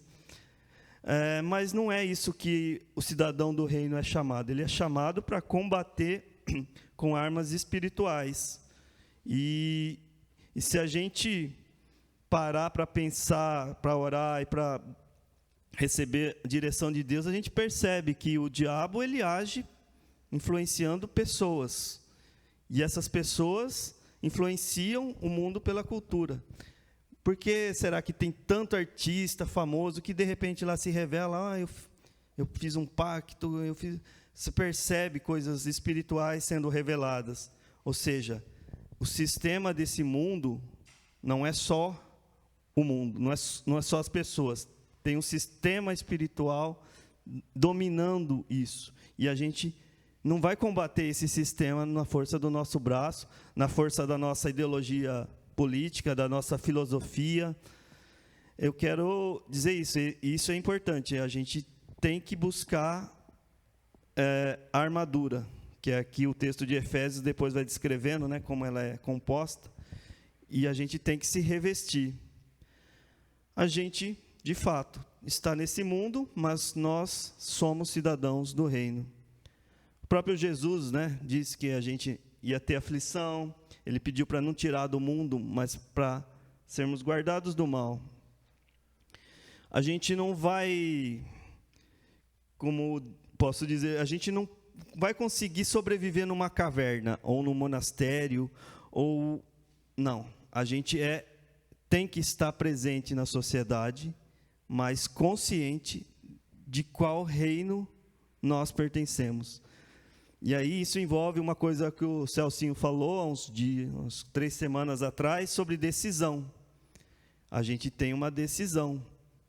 Mas não é isso que o cidadão do reino é chamado. Ele é chamado para combater com armas espirituais. E se a gente parar para pensar, para orar e para receber a direção de Deus, a gente percebe que o diabo ele age influenciando pessoas. E essas pessoas influenciam o mundo pela cultura. Por que será que tem tanto artista famoso que de repente lá se revela, eu fiz um pacto, você percebe coisas espirituais sendo reveladas. Ou seja, o sistema desse mundo não é só o mundo, não é só as pessoas. Tem um sistema espiritual dominando isso. E a gente não vai combater esse sistema na força do nosso braço, na força da nossa ideologia política, da nossa filosofia. Eu quero dizer isso, e isso é importante. A gente tem que buscar a armadura, que é aqui o texto de Efésios depois vai descrevendo, né, como ela é composta, e a gente tem que se revestir. A gente, de fato, está nesse mundo, mas nós somos cidadãos do reino. O próprio Jesus, né, disse que a gente ia ter aflição, ele pediu para não tirar do mundo, mas para sermos guardados do mal. A gente não vai, como posso dizer, a gente não vai conseguir sobreviver numa caverna, ou num monastério, ou... Não, a gente tem que estar presente na sociedade, mas consciente de qual reino nós pertencemos. E aí isso envolve uma coisa que o Celcinho falou há uns 3 semanas atrás, sobre decisão. A gente tem uma decisão.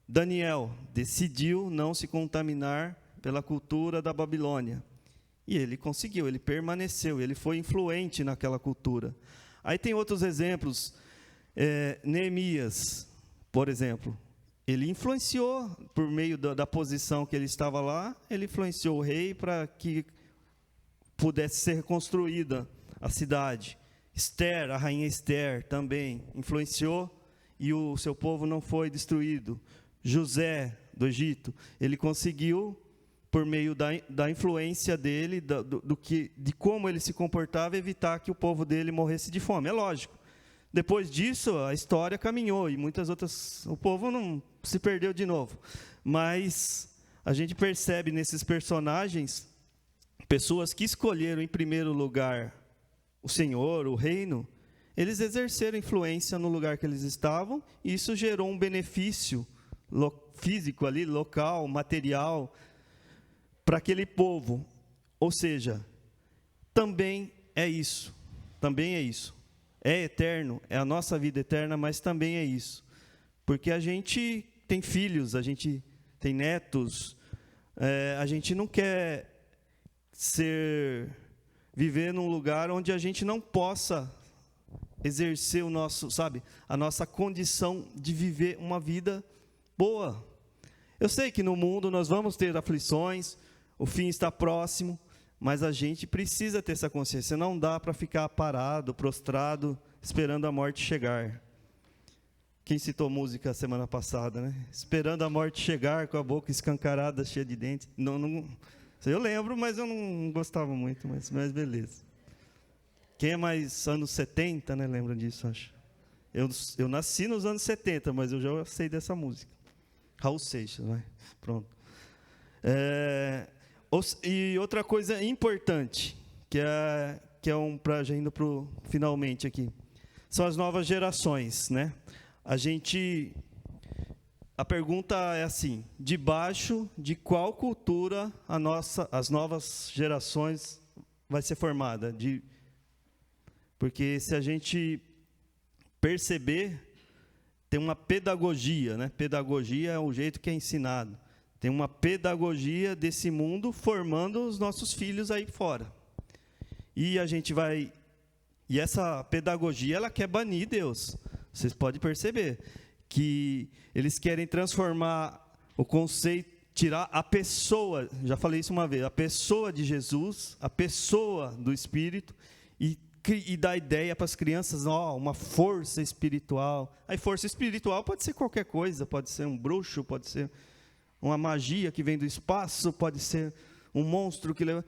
Daniel decidiu não se contaminar pela cultura da Babilônia. E ele conseguiu, ele permaneceu, ele foi influente naquela cultura. Aí tem outros exemplos. Neemias, por exemplo, ele influenciou, por meio da posição que ele estava lá, ele influenciou o rei para que pudesse ser reconstruída a cidade. Esther, a rainha Esther, também influenciou e o seu povo não foi destruído. José, do Egito, ele conseguiu, por meio da influência dele, de como ele se comportava, evitar que o povo dele morresse de fome. É lógico. Depois disso, a história caminhou e muitas outras... O povo não se perdeu de novo. Mas a gente percebe nesses personagens pessoas que escolheram em primeiro lugar o Senhor, o reino, eles exerceram influência no lugar que eles estavam, e isso gerou um benefício físico ali, local, material, para aquele povo. Ou seja, também é isso. É eterno, é a nossa vida eterna, mas também é isso. Porque a gente tem filhos, a gente tem netos, a gente não quer viver num lugar onde a gente não possa exercer a nossa condição de viver uma vida boa. Eu sei que no mundo nós vamos ter aflições, o fim está próximo, mas a gente precisa ter essa consciência. Não dá para ficar parado, prostrado, esperando a morte chegar. Quem citou música semana passada, né? Esperando a morte chegar, com a boca escancarada, cheia de dentes. Não, eu lembro, mas eu não gostava muito, mas beleza. Quem é mais anos 70, né, lembra disso, acho. Eu nasci nos anos 70, mas eu já sei dessa música. Raul Seixas, né? Pronto. E outra coisa importante, que é já indo para finalmente aqui, são as novas gerações, né? A pergunta é assim: debaixo de qual cultura as novas gerações vai ser formada? Porque se a gente perceber, tem uma pedagogia, né? Pedagogia é o jeito que é ensinado. Tem uma pedagogia desse mundo formando os nossos filhos aí fora. E essa pedagogia, ela quer banir Deus. Vocês podem perceber que eles querem transformar o conceito, tirar a pessoa, já falei isso uma vez, a pessoa de Jesus, a pessoa do Espírito, e dar ideia para as crianças, uma força espiritual. Aí força espiritual pode ser qualquer coisa, pode ser um bruxo, pode ser uma magia que vem do espaço, pode ser um monstro que leva...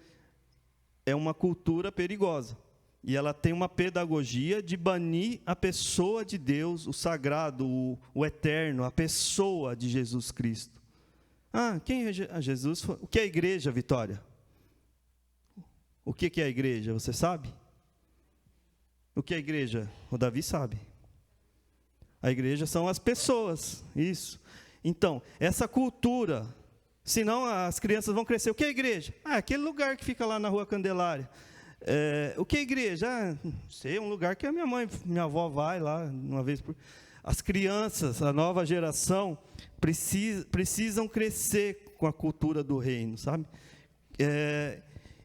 É uma cultura perigosa. E ela tem uma pedagogia de banir a pessoa de Deus, o sagrado, o eterno, a pessoa de Jesus Cristo. Quem é Jesus? O que é a igreja, Vitória? O que é a igreja? Você sabe? O que é a igreja? O Davi sabe. A igreja são as pessoas, isso. Então, essa cultura, senão as crianças vão crescer. O que é igreja? Aquele lugar que fica lá na Rua Candelária. O que é igreja? Sei, é um lugar que a minha avó vai lá uma vez por... As crianças, a nova geração, precisam crescer com a cultura do reino, sabe?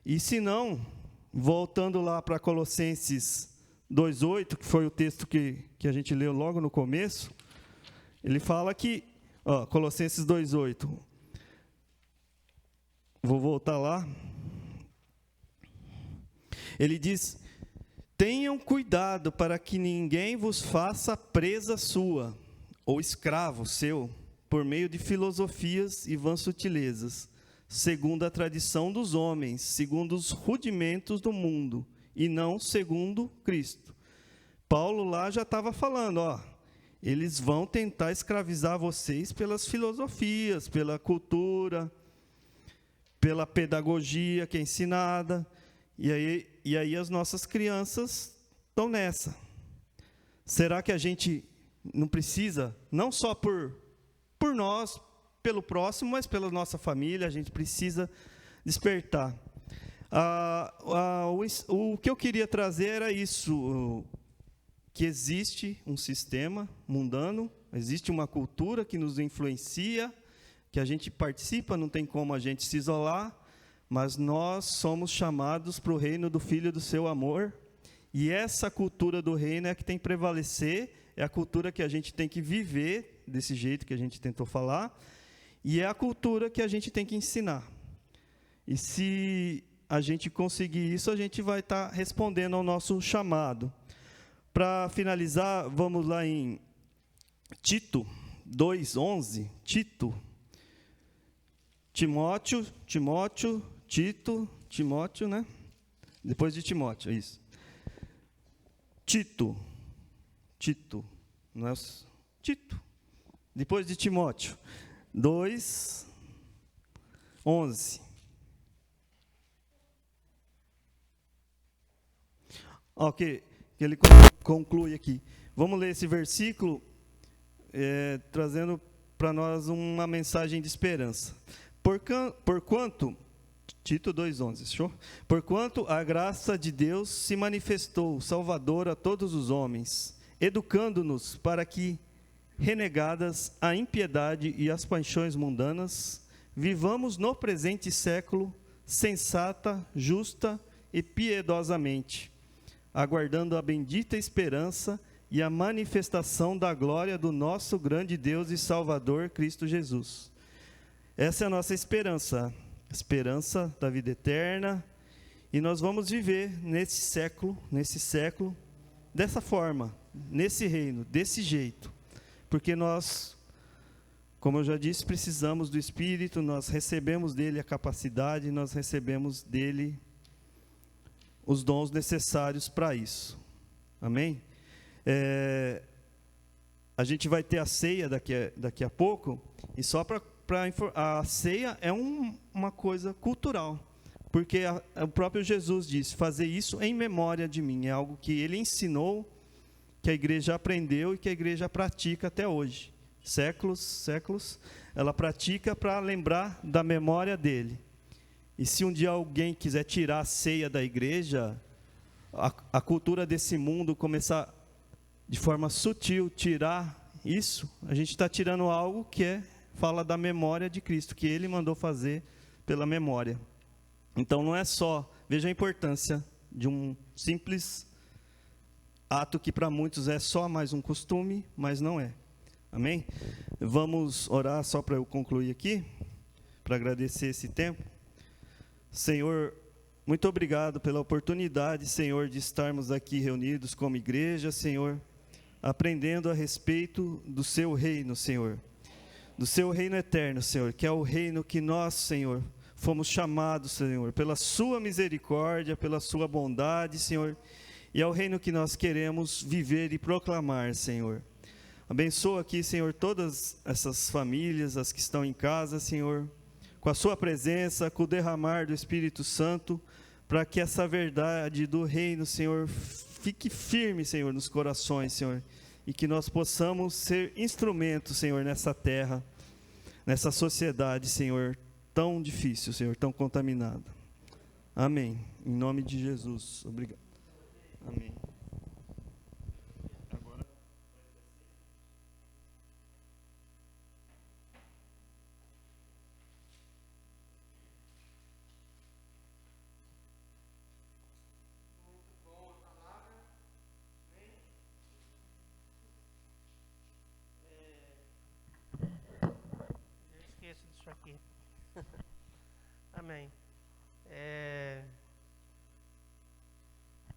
E se não, voltando lá para Colossenses 2,8, que foi o texto que a gente leu logo no começo, ele fala que, Colossenses 2,8, vou voltar lá, ele diz: tenham cuidado para que ninguém vos faça presa sua, ou escravo seu, por meio de filosofias e vãs sutilezas, segundo a tradição dos homens, segundo os rudimentos do mundo, e não segundo Cristo. Paulo lá já estava falando, eles vão tentar escravizar vocês pelas filosofias, pela cultura, pela pedagogia que é ensinada, e aí as nossas crianças estão nessa. Será que a gente não precisa, não só por nós, pelo próximo, mas pela nossa família, a gente precisa despertar. O que eu queria trazer era isso, que existe um sistema mundano, existe uma cultura que nos influencia, que a gente participa, não tem como a gente se isolar, mas nós somos chamados para o reino do Filho do seu amor, e essa cultura do reino é a que tem que prevalecer, é a cultura que a gente tem que viver, desse jeito que a gente tentou falar, e é a cultura que a gente tem que ensinar. E se a gente conseguir isso, a gente vai estar respondendo ao nosso chamado. Para finalizar, vamos lá em Tito 2:11, Timóteo, né? Depois de Timóteo, é isso. Tito, não é Tito. Depois de Timóteo, 2:11. Ok, ele conclui aqui. Vamos ler esse versículo, trazendo para nós uma mensagem de esperança. Porquanto, Tito 2:11, fechou? Porquanto a graça de Deus se manifestou salvadora a todos os homens, educando-nos para que, renegadas a impiedade e as paixões mundanas, vivamos no presente século sensata, justa e piedosamente, aguardando a bendita esperança e a manifestação da glória do nosso grande Deus e Salvador, Cristo Jesus. Essa é a nossa esperança, a esperança da vida eterna, e nós vamos viver nesse século, dessa forma, nesse reino, desse jeito, porque nós, como eu já disse, precisamos do Espírito, nós recebemos dele a capacidade, nós recebemos dele os dons necessários para isso. Amém? A gente vai ter a ceia daqui a pouco, e só a ceia é uma coisa cultural, porque o próprio Jesus disse: fazer isso em memória de mim. É algo que ele ensinou, que a igreja aprendeu e que a igreja pratica até hoje. Séculos, ela pratica para lembrar da memória dele. E se um dia alguém quiser tirar a ceia da igreja, a cultura desse mundo começar de forma sutil, tirar isso, a gente está tirando algo que fala da memória de Cristo, que ele mandou fazer pela memória. Então não é só, veja a importância de um simples ato que para muitos é só mais um costume, mas não é. Amém? Vamos orar só para eu concluir aqui, para agradecer esse tempo. Senhor, muito obrigado pela oportunidade, Senhor, de estarmos aqui reunidos como igreja, Senhor, aprendendo a respeito do seu reino, Senhor, do seu reino eterno, Senhor, que é o reino que nós, Senhor, fomos chamados, Senhor, pela sua misericórdia, pela sua bondade, Senhor, e é o reino que nós queremos viver e proclamar, Senhor. Abençoa aqui, Senhor, todas essas famílias, as que estão em casa, Senhor, com a sua presença, com o derramar do Espírito Santo, para que essa verdade do reino, Senhor, fique firme, Senhor, nos corações, Senhor, e que nós possamos ser instrumentos, Senhor, nessa terra, nessa sociedade, Senhor, tão difícil, Senhor, tão contaminada. Amém. Em nome de Jesus. Obrigado. Amém. Agora. Muito boa a palavra. Amém? Eu esqueço disso aqui. Amém.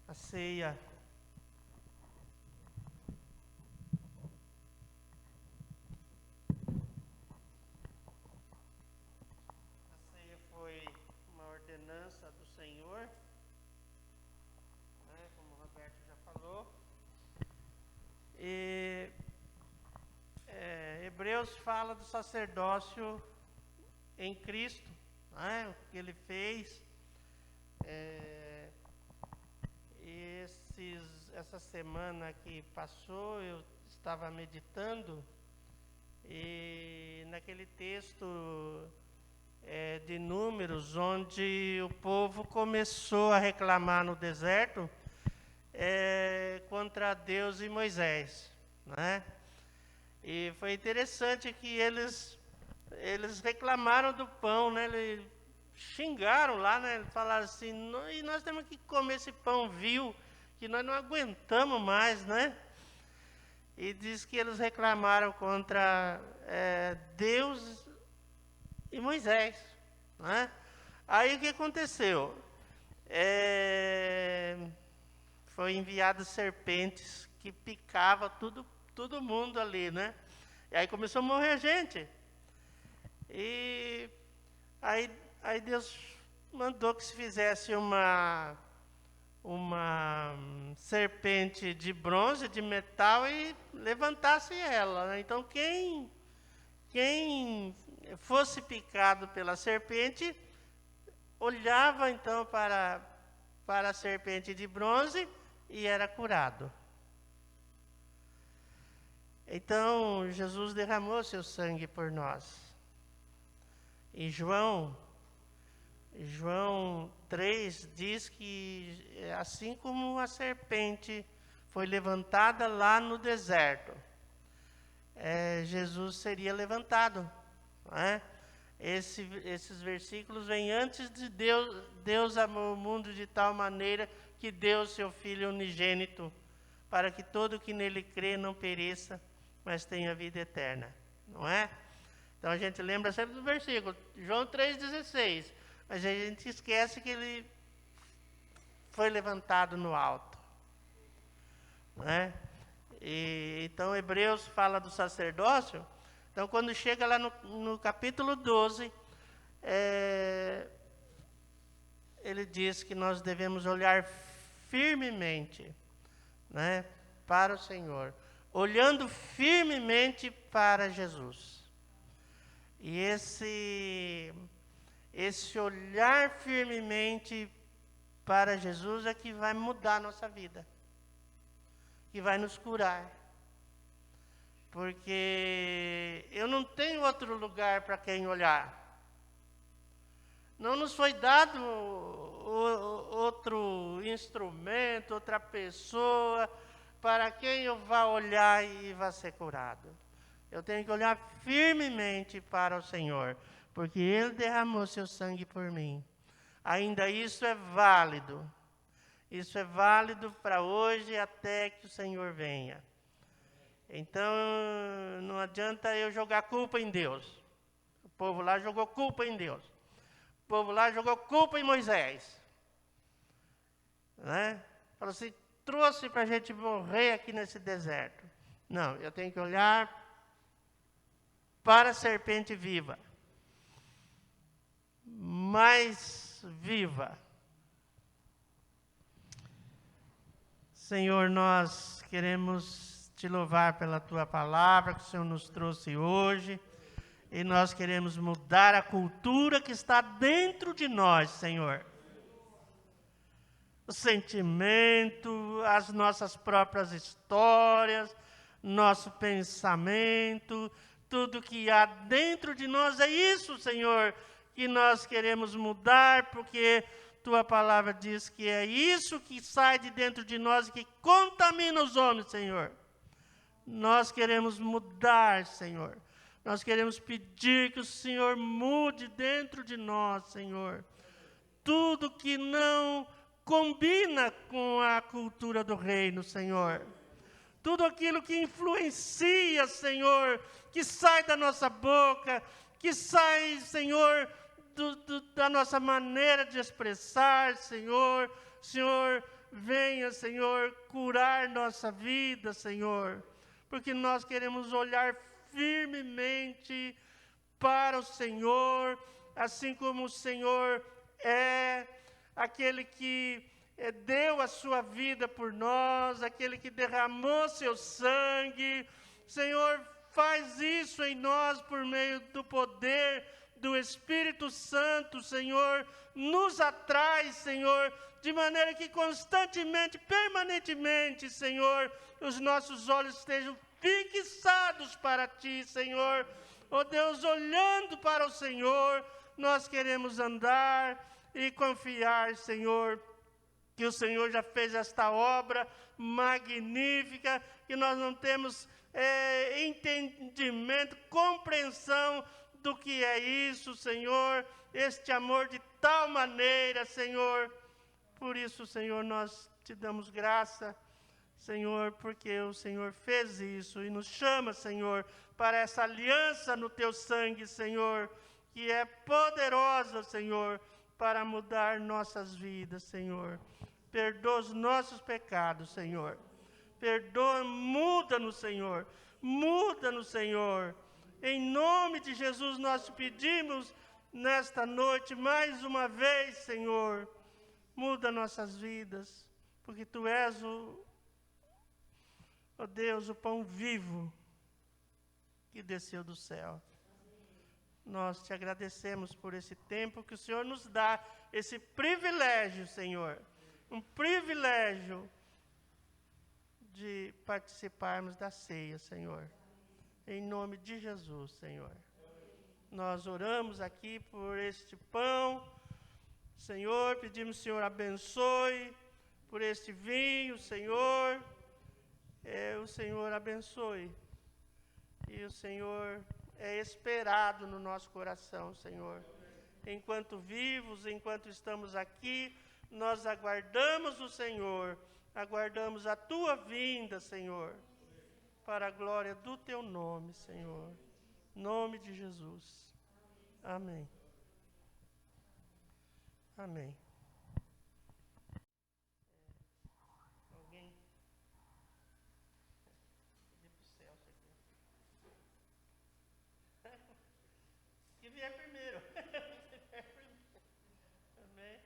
A ceia. A ceia foi uma ordenança do Senhor, né, como o Roberto já falou. E Hebreus fala do sacerdócio em Cristo, né, o que ele fez. Essa semana que passou, eu estava meditando e naquele texto de Números, onde o povo começou a reclamar no deserto contra Deus e Moisés, né? E foi interessante que eles reclamaram do pão, né? Eles xingaram lá, né? Falaram assim, e nós temos que comer esse pão vil, que nós não aguentamos mais, né? E diz que eles reclamaram contra Deus e Moisés, né? Aí o que aconteceu? Foi enviado serpentes que picava todo mundo ali, né? E aí começou a morrer gente. E aí Deus mandou que se fizesse uma serpente de bronze, de metal, e levantasse ela, né? Então quem fosse picado pela serpente olhava então para a serpente de bronze e era curado. Então Jesus derramou seu sangue por nós. E João 3 diz que assim como a serpente foi levantada lá no deserto, Jesus seria levantado, né? Esses versículos vêm antes de Deus amou o mundo de tal maneira que deu seu Filho unigênito, para que todo que nele crê não pereça, mas tenha vida eterna, não é? Então a gente lembra sempre do versículo, João 3,16, mas a gente esquece que ele foi levantado no alto, né? Então Hebreus fala do sacerdócio. Então quando chega lá no capítulo 12, ele diz que nós devemos olhar firmemente, né, para o Senhor, olhando firmemente para Jesus. E esse olhar firmemente para Jesus é que vai mudar a nossa vida, que vai nos curar. Porque eu não tenho outro lugar para quem olhar. Não nos foi dado outro instrumento, outra pessoa para quem eu vá olhar e vá ser curado. Eu tenho que olhar firmemente para o Senhor, porque Ele derramou seu sangue por mim. Ainda isso é válido. Isso é válido para hoje até que o Senhor venha. Então, não adianta eu jogar culpa em Deus. O povo lá jogou culpa em Deus. O povo lá jogou culpa em Moisés. Né? Falou assim, trouxe para a gente morrer aqui nesse deserto. Não, eu tenho que olhar para a serpente viva. Mais viva. Senhor, nós queremos te louvar pela tua palavra que o Senhor nos trouxe hoje. E nós queremos mudar a cultura que está dentro de nós, Senhor. O sentimento, as nossas próprias histórias, nosso pensamento, tudo que há dentro de nós. É isso, Senhor, que nós queremos mudar, porque Tua palavra diz que é isso que sai de dentro de nós e que contamina os homens, Senhor. Nós queremos mudar, Senhor. Nós queremos pedir que o Senhor mude dentro de nós, Senhor. Tudo que não combina com a cultura do reino, Senhor. Tudo aquilo que influencia, Senhor, que sai da nossa boca, que sai, Senhor, da nossa maneira de expressar, Senhor. Senhor, venha, Senhor, curar nossa vida, Senhor. Porque nós queremos olhar firmemente para o Senhor, assim como o Senhor é aquele que deu a sua vida por nós, aquele que derramou seu sangue. Senhor, faz isso em nós por meio do poder do Espírito Santo, Senhor. Nos atrai, Senhor, de maneira que constantemente, permanentemente, Senhor, os nossos olhos estejam fixados para Ti, Senhor. Oh Deus, olhando para o Senhor, nós queremos andar e confiar, Senhor, que o Senhor já fez esta obra magnífica, que nós não temos entendimento, compreensão do que é isso, Senhor, este amor de tal maneira, Senhor. Por isso, Senhor, nós Te damos graça, Senhor, porque o Senhor fez isso e nos chama, Senhor, para essa aliança no Teu sangue, Senhor, que é poderosa, Senhor, para mudar nossas vidas, Senhor. Perdoa os nossos pecados, Senhor. Perdoa, muda-nos, Senhor. Muda-nos, Senhor. Em nome de Jesus nós Te pedimos nesta noite, mais uma vez, Senhor. Muda nossas vidas, porque Tu és ó Deus, o pão vivo que desceu do céu. Nós Te agradecemos por esse tempo que o Senhor nos dá, esse privilégio, Senhor, um privilégio de participarmos da ceia, Senhor. Em nome de Jesus, Senhor. Nós oramos aqui por este pão, Senhor, pedimos, Senhor, abençoe por este vinho, Senhor. O Senhor abençoe. E o Senhor é esperado no nosso coração, Senhor. Enquanto vivos, enquanto estamos aqui, nós aguardamos o Senhor, aguardamos a Tua vinda, Senhor, para a glória do Teu nome, Senhor. Em nome de Jesus. Amém. Amém. Alguém? Pedir para o Celso aqui. Que vier primeiro. Amém.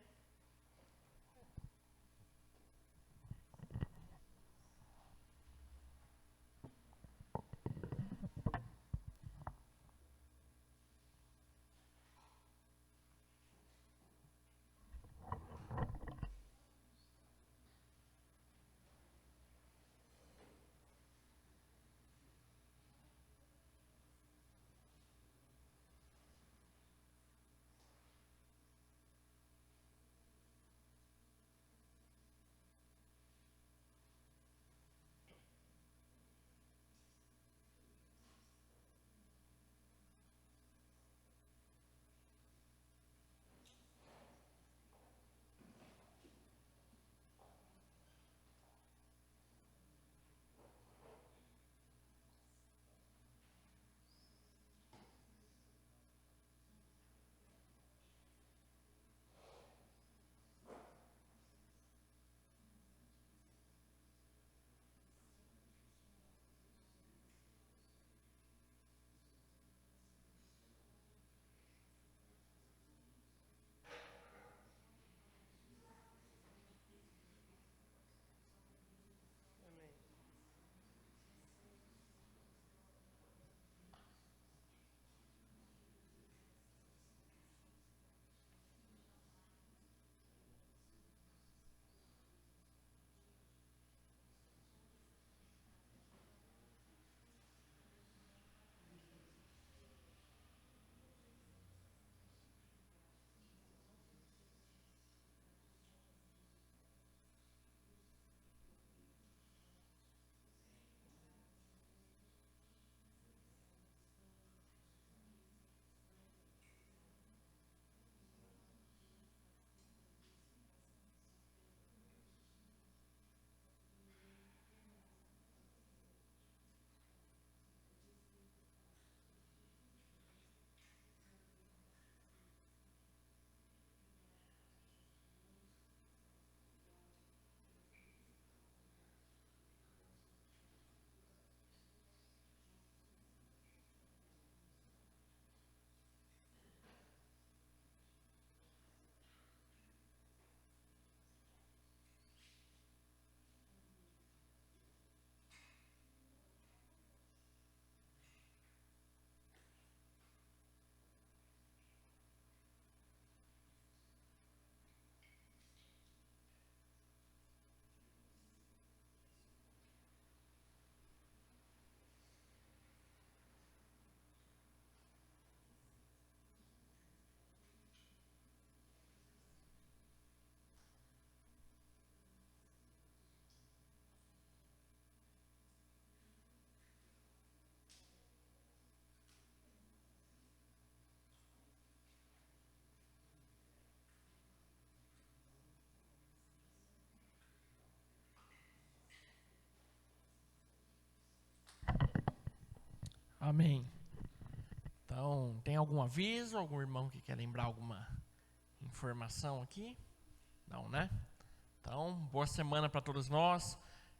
Amém. Então, tem algum aviso? Algum irmão que quer lembrar alguma informação aqui? Não, né? Então, boa semana para todos nós.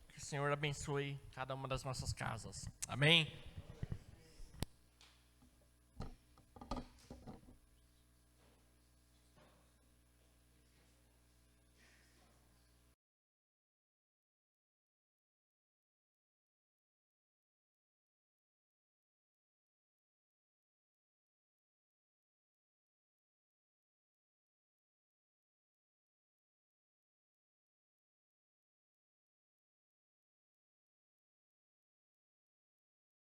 Que o Senhor abençoe cada uma das nossas casas. Amém?